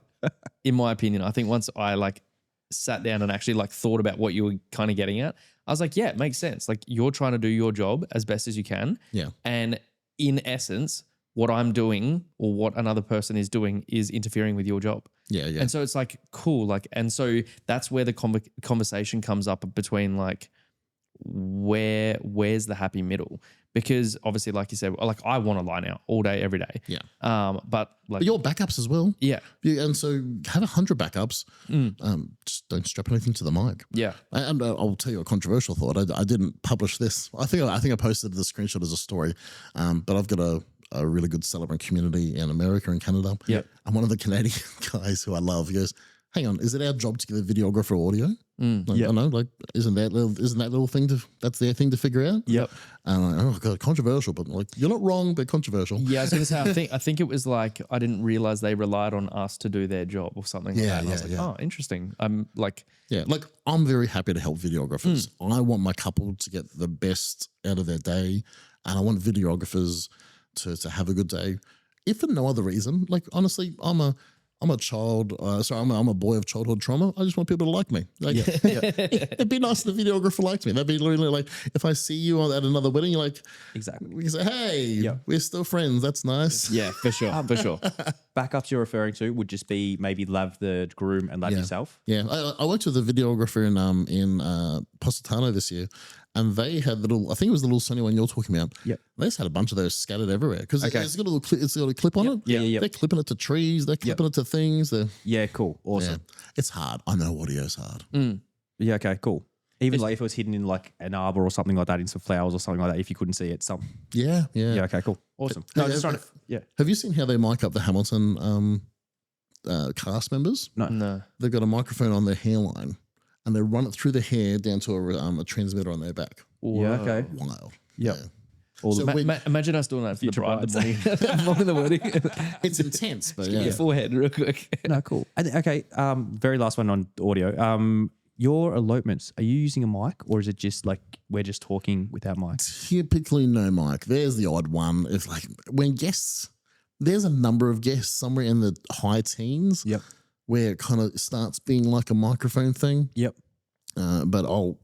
in my opinion, I think once I like sat down and actually like thought about what you were kind of getting at, I was like, yeah, it makes sense. Like you're trying to do your job as best as you can. Yeah. And in essence, what I'm doing or what another person is doing is interfering with your job. Yeah. And so it's like, cool. Like, and so that's where the conversation comes up between like, where's the happy middle? Because obviously, like you said, like I want to line out all day, every day. Yeah. But like your backups as well. Yeah. And so have 100 backups. Just don't strap anything to the mic. Yeah. And I'll tell you a controversial thought. I didn't publish this. I think I posted the screenshot as a story. But I've got a really good celebrant community in America and Canada. Yep. And one of the Canadian guys who I love, he goes, hang on, is it our job to give a videographer audio? Like, I know, like, isn't that little thing that's their thing to figure out? Yep. And I'm like, oh God, controversial, but like, you're not wrong, but controversial. Yeah, I was going to say, I think it was like, I didn't realize they relied on us to do their job or something like that. And I was like, oh, interesting. I'm like, yeah, like I'm very happy to help videographers. I want my couple to get the best out of their day, and I want videographers to have a good day. If for no other reason, like honestly, I'm a child. I'm a boy of childhood trauma. I just want people to like me. Like, it'd be nice if the videographer liked me. That'd be literally like if I see you at another wedding, you're like, exactly. We can say, hey, we're still friends. That's nice. yeah, for sure, for sure. Backups you're referring to would just be maybe lav the groom and lav yourself. Yeah, I worked with a videographer in Positano this year. And they had I think it was the little Sony one you're talking about. Yep. They just had a bunch of those scattered everywhere because it's got a clip on it. Yeah. They're clipping it to trees. They're clipping it to things. Yeah, cool. Awesome. Yeah. It's hard. I know audio's hard. Yeah, okay, cool. Even like if it was hidden in like an arbor or something like that, in some flowers or something like that, if you couldn't see it. Yeah. Yeah, okay, cool. Awesome. No, just trying to, Have you seen how they mic up the Hamilton cast members? No. They've got a microphone on their hairline and they run it through the hair down to a transmitter on their back. Yeah, okay. Wild. Yep. Yeah. So imagine us doing that for the bride the morning of the wedding. It's intense, but Your forehead real quick. No, cool. Okay, very last one on audio. Your elopements, are you using a mic or is it just like we're just talking without mics? Typically no mic. There's the odd one. It's like when guests, there's a number of guests somewhere in the high teens. Yep. Where it kind of starts being like a microphone thing. Yep. But I'll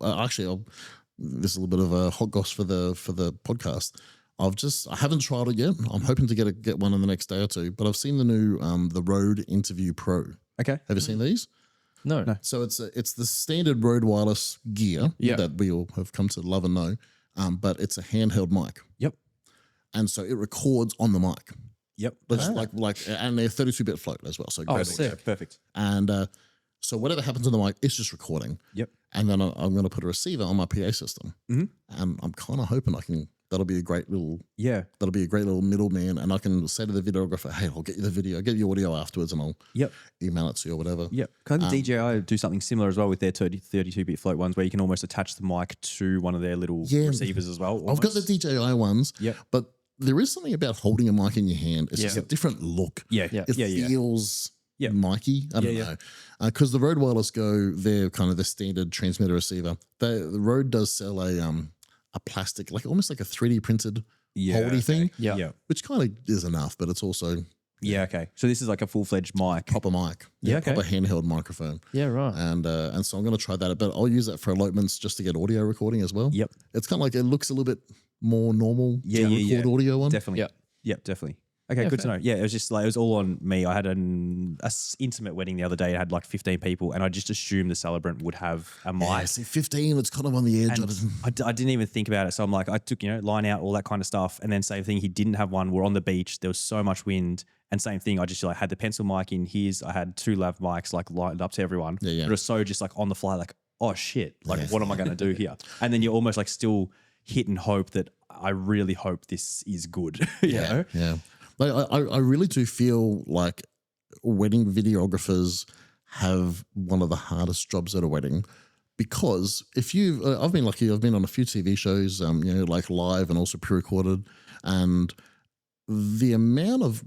this is a little bit of a hot goss for the podcast. I haven't tried it yet. I'm hoping to get one in the next day or two. But I've seen the new the Rode Interview Pro. Okay. Have you seen these? No. So it's the standard Rode wireless gear that we all have come to love and know. But it's a handheld mic. Yep. And so it records on the mic. Yep. And they're 32-bit float as well. So great. Sick. Perfect. And so whatever happens on the mic, it's just recording. Yep. And then I'm going to put a receiver on my PA system. And I'm kind of hoping that'll be a great little middleman. And I can say to the videographer, hey, I'll get you the video, I'll get you audio afterwards and I'll email it to you or whatever. Yep. Kind of DJI do something similar as well with their 32-bit float ones where you can almost attach the mic to one of their little receivers as well. Almost. I've got the DJI ones. Yep. But there is something about holding a mic in your hand. It's just a different look. It feels micy. I don't know. Because the Rode Wireless Go, they're kind of the standard transmitter receiver. The Rode does sell a plastic, like almost like a 3D printed holdy thing. Which kind of is enough, but it's also So this is like a full-fledged mic. Proper mic. Proper handheld microphone. And so I'm going to try that, but I'll use that for elopements just to get audio recording as well. It's kind of like, it looks a little bit more normal to record audio on. Definitely. Definitely. Okay, good to know. Yeah, it was just like, it was all on me. I had an intimate wedding the other day. It had like 15 people, and I just assumed the celebrant would have a mic. Yeah, see, 15, it's kind of on the edge. I didn't even think about it. So I'm like, I took, line out, all that kind of stuff. And then same thing, he didn't have one. We're on the beach. There was so much wind. And same thing, I just like had the pencil mic in his. I had 2 lav mics like lined up to everyone. But it was so just like on the fly, like, oh shit, like what am I going to do here? And then you're almost like still hit and hope that I really hope this is good. you know? Yeah. Like, I really do feel like wedding videographers have one of the hardest jobs at a wedding, because if I've been lucky, I've been on a few TV shows, like live and also pre-recorded, and the amount of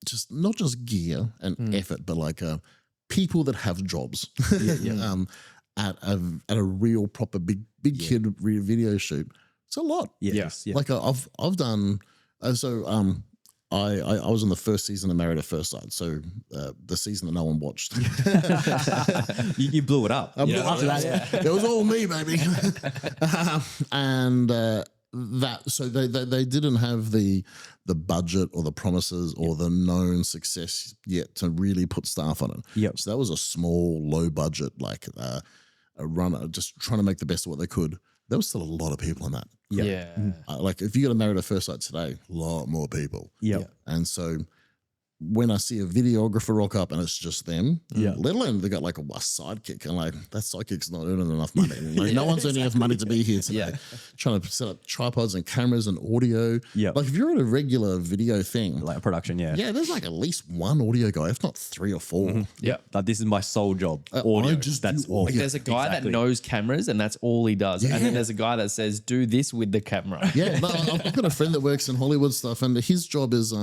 just not just gear and effort, but like people that have jobs at a real proper big kid video shoot, it's a lot. Like I've done I was in the first season of Married at First Sight, so the season that no one watched. you blew it up. I blew up that. It was all me, baby. And so they didn't have the budget or the promises or the known success yet to really put staff on it. So that was a small, low budget, like a runner, just trying to make the best of what they could. There was still a lot of people in that. Like if you got Married at First Sight today, a lot more people. And so when I see a videographer rock up and it's just them, let alone they got like a sidekick, and like that sidekick's not earning enough money. Like no one's earning enough money to be here today. Trying to set up tripods and cameras and audio. Like if you're at a regular video thing, like a production, there's like at least one audio guy, if not 3 or 4. Like this is my sole job. Audio. That's all. Like there's a guy that knows cameras and that's all he does. And then there's a guy that says, do this with the camera. I've got a friend that works in Hollywood stuff, and his job is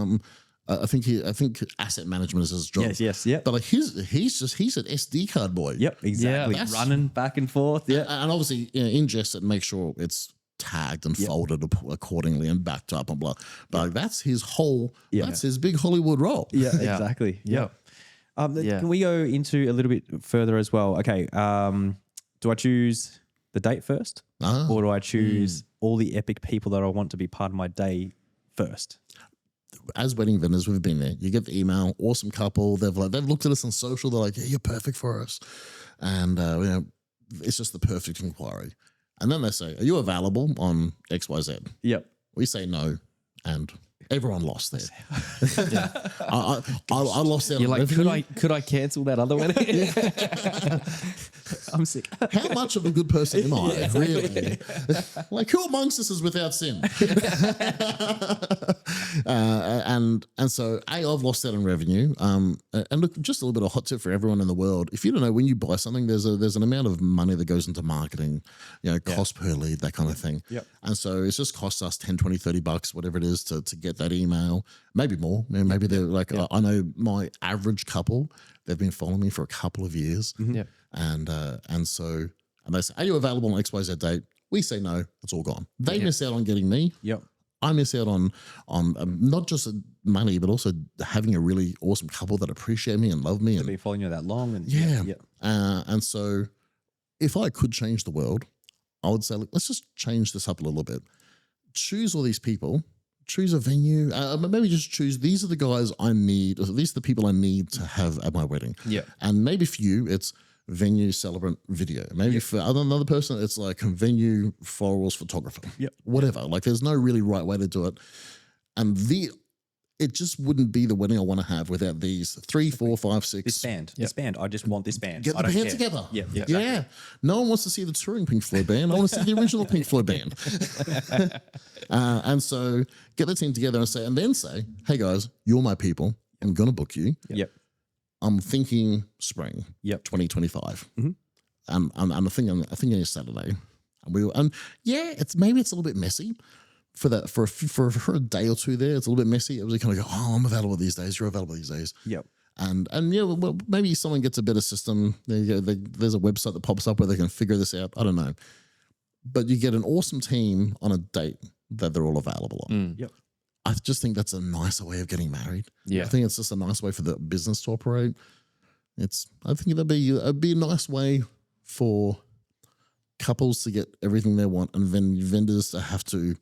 I think asset management is his job. Yes. But like he's an SD card boy. Exactly. Running back and forth. And obviously ingest it and make sure it's tagged and folded accordingly and backed up and blah. But like, that's his whole. That's his big Hollywood role. Exactly. Can we go into a little bit further as well? Okay. Do I choose the date first, or do I choose all the epic people that I want to be part of my day first? As wedding vendors, we've been there. You get the email, awesome couple. They've looked at us on social. They're like, yeah, you're perfect for us. And it's just the perfect inquiry. And then they say, are you available on XYZ? We say no. And everyone lost there. I lost out. You're like, could I cancel that other wedding? I'm sick. How much of a good person am I? Really? Like, who amongst us is without sin? And so I've lost out on revenue. And look, just a little bit of hot tip for everyone in the world. If you don't know, when you buy something, there's an amount of money that goes into marketing, cost per lead, that kind of thing. And so it's just cost us 10, 20, 30 bucks, whatever it is to get that email, maybe more. Maybe they're like, I know my average couple, they've been following me for a couple of years. And they say, are you available on XYZ date? We say no, it's all gone. They miss out on getting me. I miss out on not just money, but also having a really awesome couple that appreciate me and love me. They've been following you that long. And and so if I could change the world, I would say, look, let's just change this up a little bit. Choose all these people. Choose a venue. Maybe just choose, these are the guys I need, or these are the people I need to have at my wedding. And maybe for you, it's venue, celebrant, video. Maybe for another person, it's like venue, florals, photographer. Whatever. Like there's no really right way to do it. And it just wouldn't be the wedding I want to have without these 3, 4, 5, 6. This band. This band. I just want this band. Get the band together. Exactly. No one wants to see the touring Pink Floyd band. I want to see the original Pink Floyd band. And so get the team together and then say, hey guys, you're my people. I'm going to book you. I'm thinking spring 2025. I'm thinking a Saturday. And it's maybe it's a little bit messy, for a day or two there, it's a little bit messy. It was kind of go, oh, I'm available these days. You're available these days. Yep. And yeah, well, maybe someone gets a better system. There you go. There's a website that pops up where they can figure this out. I don't know. But you get an awesome team on a date that they're all available on. Yep. I just think that's a nicer way of getting married. Yeah. I think it's just a nice way for the business to operate. I think it'd be a nice way for couples to get everything they want, and then vendors to have to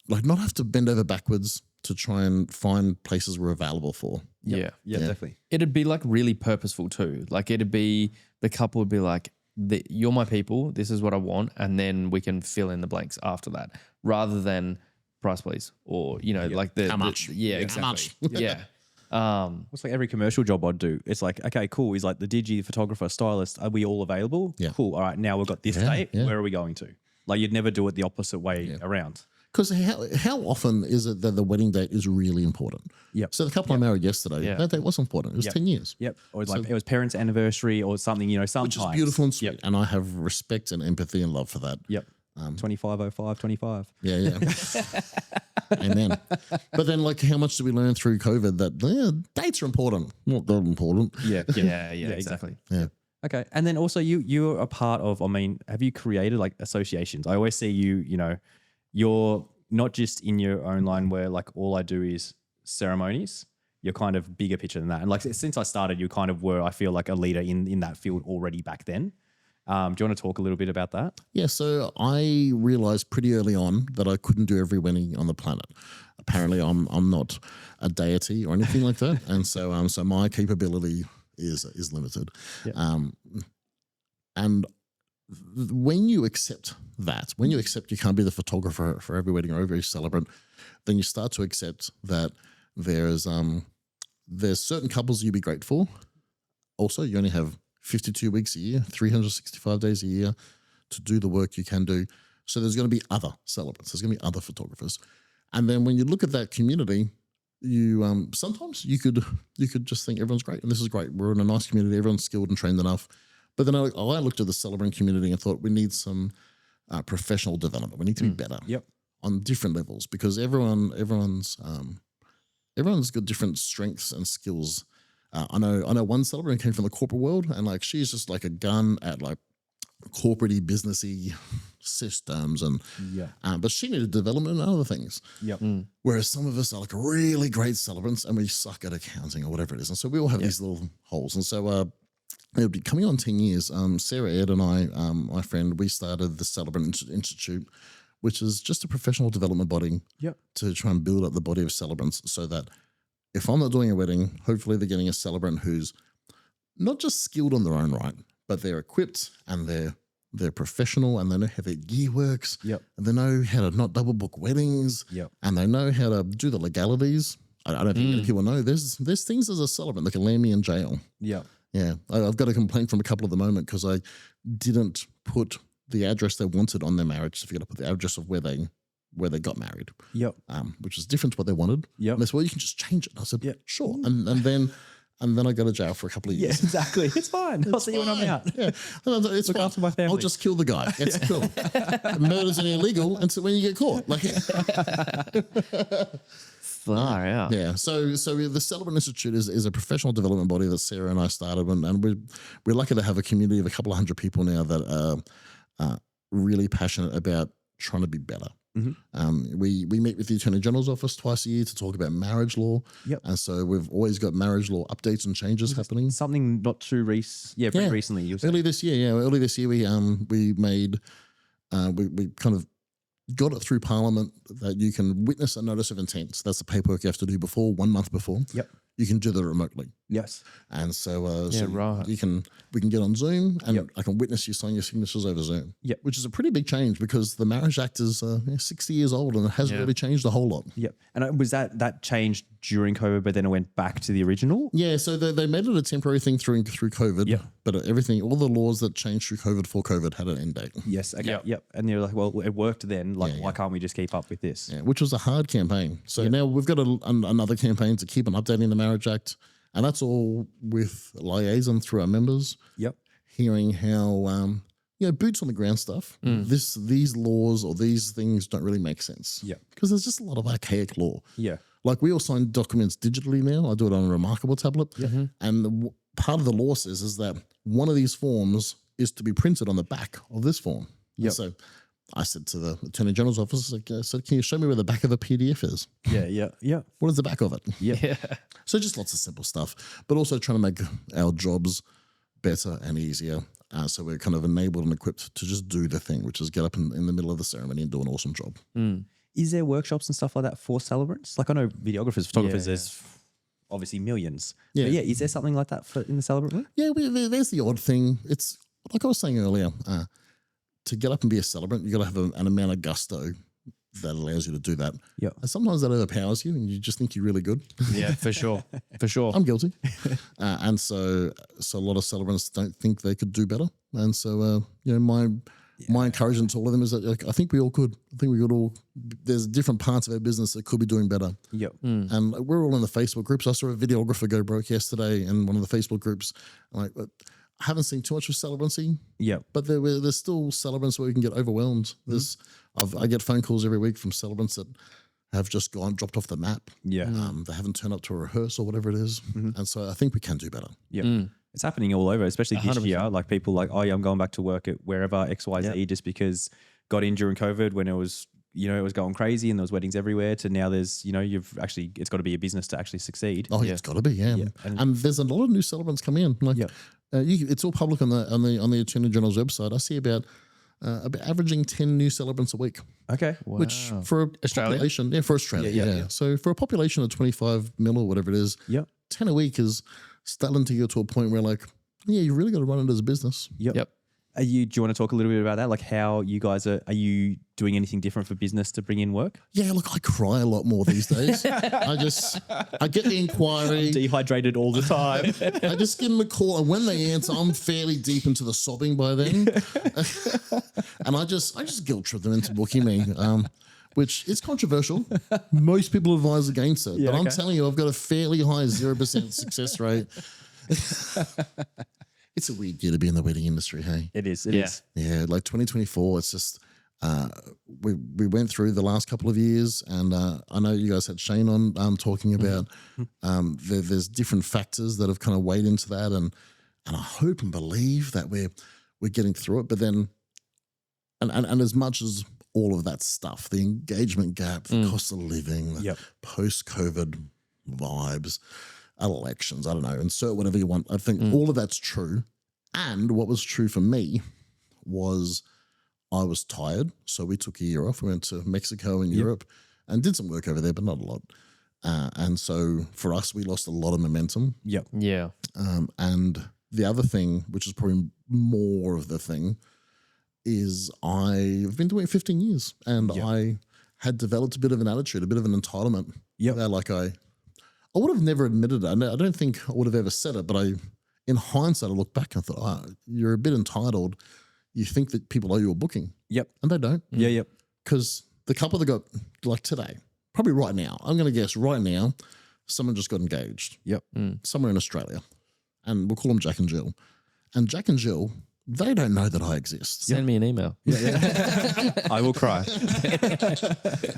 not have to bend over backwards to try and find places we're available for. Yeah. Yeah, definitely. It'd be like really purposeful too. Like it'd be, the couple would be like, you're my people, this is what I want, and then we can fill in the blanks after that, rather than price please, or like how much? Exactly. How much? Yeah. It's like every commercial job I'd do. It's like, okay, cool. He's like the digi, photographer, stylist. Are we all available? Yeah. Cool. All right, now we've got this date. Yeah. Where are we going to? Like you'd never do it the opposite way around. Because how often is it that the wedding date is really important? Yep. So the couple I married yesterday, that date was important. It was 10 years. Yep. Or it was parents' anniversary or something, sometime. Which is beautiful and sweet. Yep. And I have respect and empathy and love for that. Yep. 250525. Yeah. Amen. But then, how much did we learn through COVID that dates are important, not that important? Yeah, exactly. Yeah. Okay, and then also you're a part of. I mean, have you created associations? I always see you're not just in your own line where all I do is ceremonies. You're kind of bigger picture than that. And since I started, you kind of were, I feel like, a leader in that field already back then. Do you want to talk a little bit about that? Yeah, so I realized pretty early on that I couldn't do every wedding on the planet. Apparently, I'm not a deity or anything like that, and so my capability is limited. Yep. And when you accept that, when you accept you can't be the photographer for every wedding or every celebrant, then you start to accept that there's certain couples you'd be great for. Also, you only have 52 weeks a year, 365 days a year to do the work you can do. So there's going to be other celebrants. There's going to be other photographers. And then when you look at that community, you sometimes you could just think everyone's great and this is great. We're in a nice community. Everyone's skilled and trained enough. But then I looked at the celebrant community and thought we need some professional development. We need to be better on different levels because everyone's got different strengths and skills. I know one celebrant came from the corporate world and she's just like a gun at corporate-y, businessy systems and but she needed development and other things. Yep. Whereas some of us are really great celebrants and we suck at accounting or whatever it is. And so we all have these little holes. And so it'll be coming on 10 years. Sarah, Ed and I, my friend, we started the Celebrant Institute, which is just a professional development body to try and build up the body of celebrants so that if I'm not doing a wedding, hopefully they're getting a celebrant who's not just skilled on their own right, but they're equipped and they're professional and they know how their gear works. Yep. And they know how to not double book weddings. Yep. And they know how to do the legalities. I don't think many people know. There's things as a celebrant that can land me in jail. Yeah. Yeah. I've got a complaint from a couple at the moment because I didn't put the address they wanted on their marriage certificate. I put the address of where they got married. Yep. Which is different to what they wanted. Yep. And they said, well, you can just change it. And I said, sure. And then I go to jail for a couple of years. Yeah, exactly. It's fine. I'll see you when I'm out. Yeah. It's Look fine. after my family. I'll just kill the guy. It's cool. Murder's illegal until when you get caught. Far out. Yeah. So the Celebrant Institute is a professional development body that Sarah and I started, and we're lucky to have a community of a couple of hundred people now that are really passionate about trying to be better. Mm-hmm. We meet with the Attorney General's office twice a year to talk about marriage law. Yep. And so we've always got marriage law updates and changes happening. Something not too pretty recently. Early this year, we made we kind of got it through Parliament that you can witness a notice of intent. So that's the paperwork you have to do 1 month before. Yep. You can do that remotely. Yes. And so, right. we can get on Zoom and I can witness you sign your signatures over Zoom. Yep. Which is a pretty big change because the Marriage Act is 60 years old and it hasn't really changed a whole lot. Yep. And was that changed during COVID, but then it went back to the original? Yeah. So they made it a temporary thing through COVID. Yep. But all the laws that changed through COVID for COVID had an end date. Yes. Okay. Yep. And you're like, well, it worked then. Why can't we just keep up with this? Yeah. Which was a hard campaign. So now we've got another campaign to keep on updating the Marriage Act. And that's all with liaison through our members. Yep. Hearing how boots on the ground stuff. These laws or these things don't really make sense. Yeah. Because there's just a lot of archaic law. Yeah. Like we all sign documents digitally now. I do it on a Remarkable tablet. And part of the law says is that one of these forms is to be printed on the back of this form. Yep. So I said to the Attorney General's office, so can you show me where the back of a PDF is? Yeah. What is the back of it? Yeah. So just lots of simple stuff, but also trying to make our jobs better and easier. So we're kind of enabled and equipped to just do the thing, which is get up in the middle of the ceremony and do an awesome job. Is there workshops and stuff like that for celebrants? Like I know videographers, photographers, there's obviously millions. Yeah. But is there something like that in the celebrant world? Yeah, there's the odd thing. It's like I was saying earlier, to get up and be a celebrant, you got to have an amount of gusto that allows you to do that. Yeah. And sometimes that overpowers you and you just think you're really good. Yeah, for sure. For sure. I'm guilty. And so a lot of celebrants don't think they could do better. And so, my encouragement to all of them is that I think we all could. I think we could all. There's different parts of our business that could be doing better. Yep. And we're all in the Facebook groups. I saw a videographer go broke yesterday in one of the Facebook groups. I haven't seen too much of celebrancy. Yep. But there's still celebrants where we can get overwhelmed. I get phone calls every week from celebrants that have just dropped off the map. Yeah. They haven't turned up to a rehearsal, whatever it is. And so I think we can do better. Yeah. It's happening all over, especially this year. Like people like, oh yeah, I'm going back to work at wherever XYZ just because got in during COVID when it was, it was going crazy and there was weddings everywhere to now there's, it's got to be a business to actually sucrid. Oh yeah, it's got to be, yeah. And there's a lot of new celebrants coming in. Like, it's all public on the Attorney General's website. I see about averaging 10 new celebrants a week. Okay. Wow. Which for Australia? population, for Australia, yeah. So for a population of 25 mil or whatever it is, 10 a week is starting to get to a point where you really got to run it as a business. Yep. Do you want to talk a little bit about that? Like how you guys are you doing anything different for business to bring in work? Yeah, look, I cry a lot more these days. I get the inquiry. I'm dehydrated all the time. I just give them a call, and when they answer, I'm fairly deep into the sobbing by then. And I just guilt trip them into booking me. Which is controversial. Most people advise against it. But I'm telling you, I've got a fairly high 0% success rate. It's a weird year to be in the wedding industry, hey? It is. Yeah, like 2024, it's just, we went through the last couple of years, and I know you guys had Shane on talking about there's different factors that have kind of weighed into that, and I hope and believe that we're getting through it. But then, and as much as all of that stuff, the engagement gap, the cost of living, the post-COVID vibes, elections, I don't know, insert whatever you want. I think all of that's true. And what was true for me was I was tired. So we took a year off. We went to Mexico and Europe and did some work over there, but not a lot. And so for us, we lost a lot of momentum. Yep. Yeah. And the other thing, which is probably more of the thing, is I've been doing it 15 years and I had developed a bit of an attitude, a bit of an entitlement. Yeah. Like I would have never admitted it. I don't think I would have ever said it, but in hindsight, I look back and I thought, you're a bit entitled. You think that people owe you a booking. Yep. And they don't. Yeah, yep. Because the couple that got, like today, probably right now, I'm going to guess right now, someone just got engaged. Yep. Somewhere in Australia. And we'll call them Jack and Jill. And Jack and Jill, they don't know that I exist. Send me an email. I will cry. They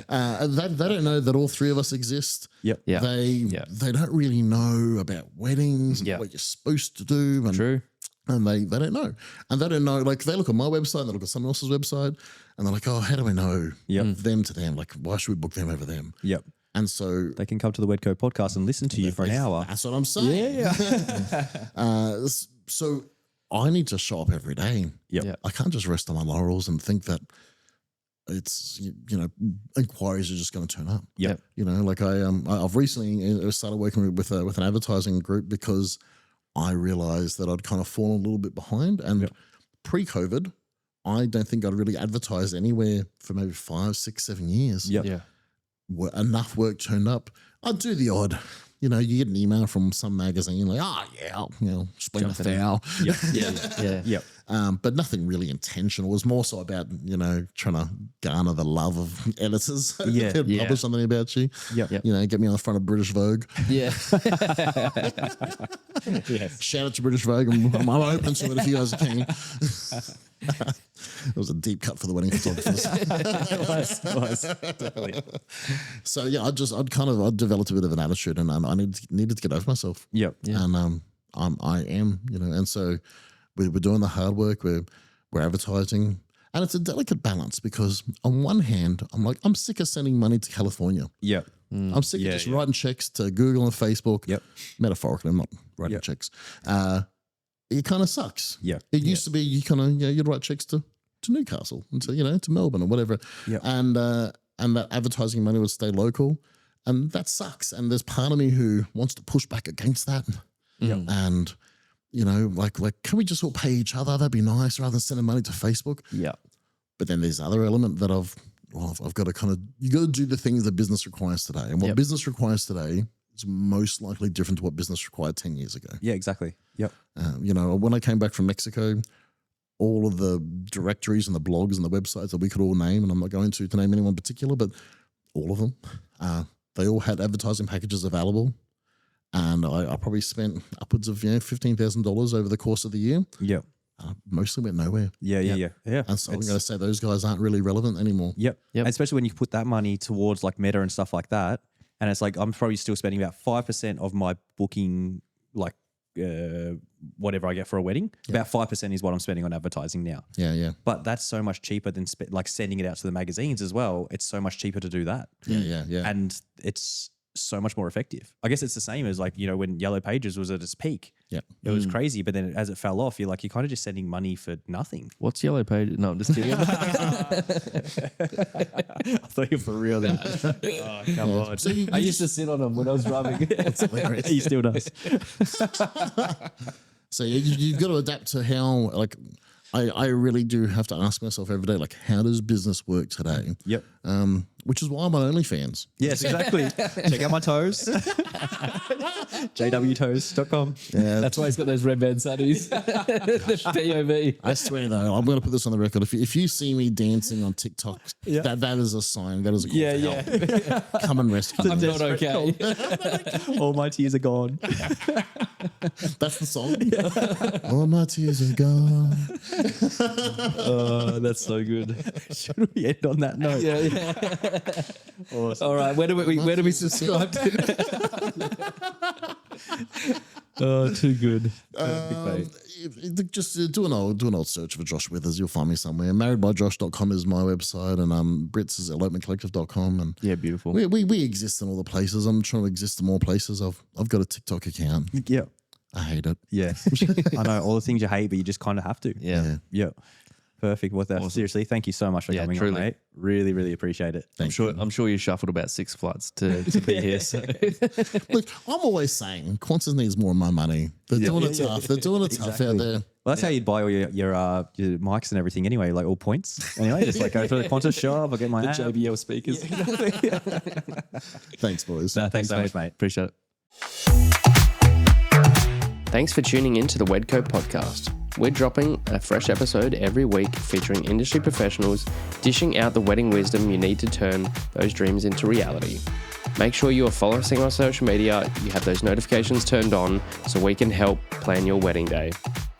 don't know that all three of us exist. Yep. Yeah. They don't really know about weddings and what you're supposed to do. And, True. And they don't know. And they don't know, like they look at my website, they look at someone else's website, and they're like, oh, how do we know them to them? Like, why should we book them over them? Yep. And so they can come to the Wedco podcast and listen to you for an hour. That's what I'm saying. Yeah. So I need to show up every day. Yep. I can't just rest on my laurels and think that it's, inquiries are just going to turn up. Yep. Like I've recently started working with an advertising group because I realized that I'd kind of fallen a little bit behind. And pre-COVID, I don't think I'd really advertised anywhere for maybe 5, 6, 7 years. Yep. Yeah. Enough work turned up. I'd do the odd. You get an email from some magazine like, spring a foul. Yep. But nothing really intentional. It was more so about, trying to garner the love of editors. Publish something about you. Yep. Get me on the front of British Vogue. Yeah. Shout out to British Vogue. I'm open to it if you guys are keen. It was a deep cut for the wedding photographers. It was, definitely. So yeah, I developed a bit of an attitude, and I needed to get over myself. Yep. Yeah. And I am, and so we're doing the hard work. We're advertising, and it's a delicate balance because on one hand, I'm sick of sending money to California. Yep. I'm sick of just writing checks to Google and Facebook. Yep. Metaphorically, I'm not writing checks. It kind of sucks. Yeah. It used to be you'd write checks to Newcastle and to Melbourne or whatever. Yeah. And that advertising money would stay local. And that sucks. And there's part of me who wants to push back against that. Yeah. And like can we just all pay each other? That'd be nice rather than sending money to Facebook. Yeah. But then there's other element that I've got to you got to do the things that business requires today. And what business requires today is most likely different to what business required 10 years ago. Yeah, exactly. Yep. When I came back from Mexico, all of the directories and the blogs and the websites that we could all name, and I'm not going to name anyone particular, but all of them, they all had advertising packages available. And I probably spent upwards of $15,000 over the course of the year. Yep. Mostly went nowhere. Yeah. And so I'm going to say those guys aren't really relevant anymore. Yep. And especially when you put that money towards like Meta and stuff like that. And it's like, I'm probably still spending about 5% of my booking, like whatever I get for a wedding. About 5% is what I'm spending on advertising now. Yeah. But that's so much cheaper than like sending it out to the magazines as well. It's so much cheaper to do that. Yeah. And it's so much more effective. I guess it's the same as like, when Yellow Pages was at its peak. Yeah. It was crazy, but then as it fell off, you're kind of just sending money for nothing. What's Yellow Pages? No, I'm just kidding. I thought you were for real then. Oh, come on. So I used to sit on them when I was driving. That's hilarious. He still does. So you've got to adapt to how, like, I really do have to ask myself every day, like, how does business work today? Yep. Which is why I'm on OnlyFans. Yes, exactly. Check out my toes. jwtoes.com. Yeah, That's why he's got those red band sunnies. The POV. I swear though, I'm going to put this on the record. If you see me dancing on TikTok, that is a sign. That is a call for help. Come and rescue I'm me. not okay. All my tears are gone. That's the song. All my tears are gone. Oh, that's so good. Should we end on that note? Yeah. Awesome. All right. Where do we subscribe to? Oh, too good. Just do an old search for Josh Withers. You'll find me somewhere. Marriedbyjosh.com is my website, and Brits is elopementcollective.com. And Yeah, beautiful. we exist in all the places. I'm trying to exist in more places. I've got a TikTok account. Yeah. I hate it. Yeah. I know all the things you hate, but you just kind of have to. Yeah. Yeah. Perfect. Well, seriously, thank you so much for coming on, mate. Really, really appreciate it. I'm sure you shuffled about 6 flights to be here. So. Look, I'm always saying Qantas needs more of my money. They're doing it tough. They're doing it tough out there. Well, that's how you'd buy all your mics and everything anyway, like all points. Anyway, just like go to the Qantas shop, I'll get my JBL speakers. Thanks, boys. No, thanks so much, mate. Appreciate it. Thanks for tuning in to the Wedco podcast. We're dropping a fresh episode every week featuring industry professionals dishing out the wedding wisdom you need to turn those dreams into reality. Make sure you are following us on social media, you have those notifications turned on so we can help plan your wedding day.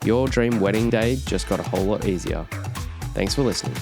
Your dream wedding day just got a whole lot easier. Thanks for listening.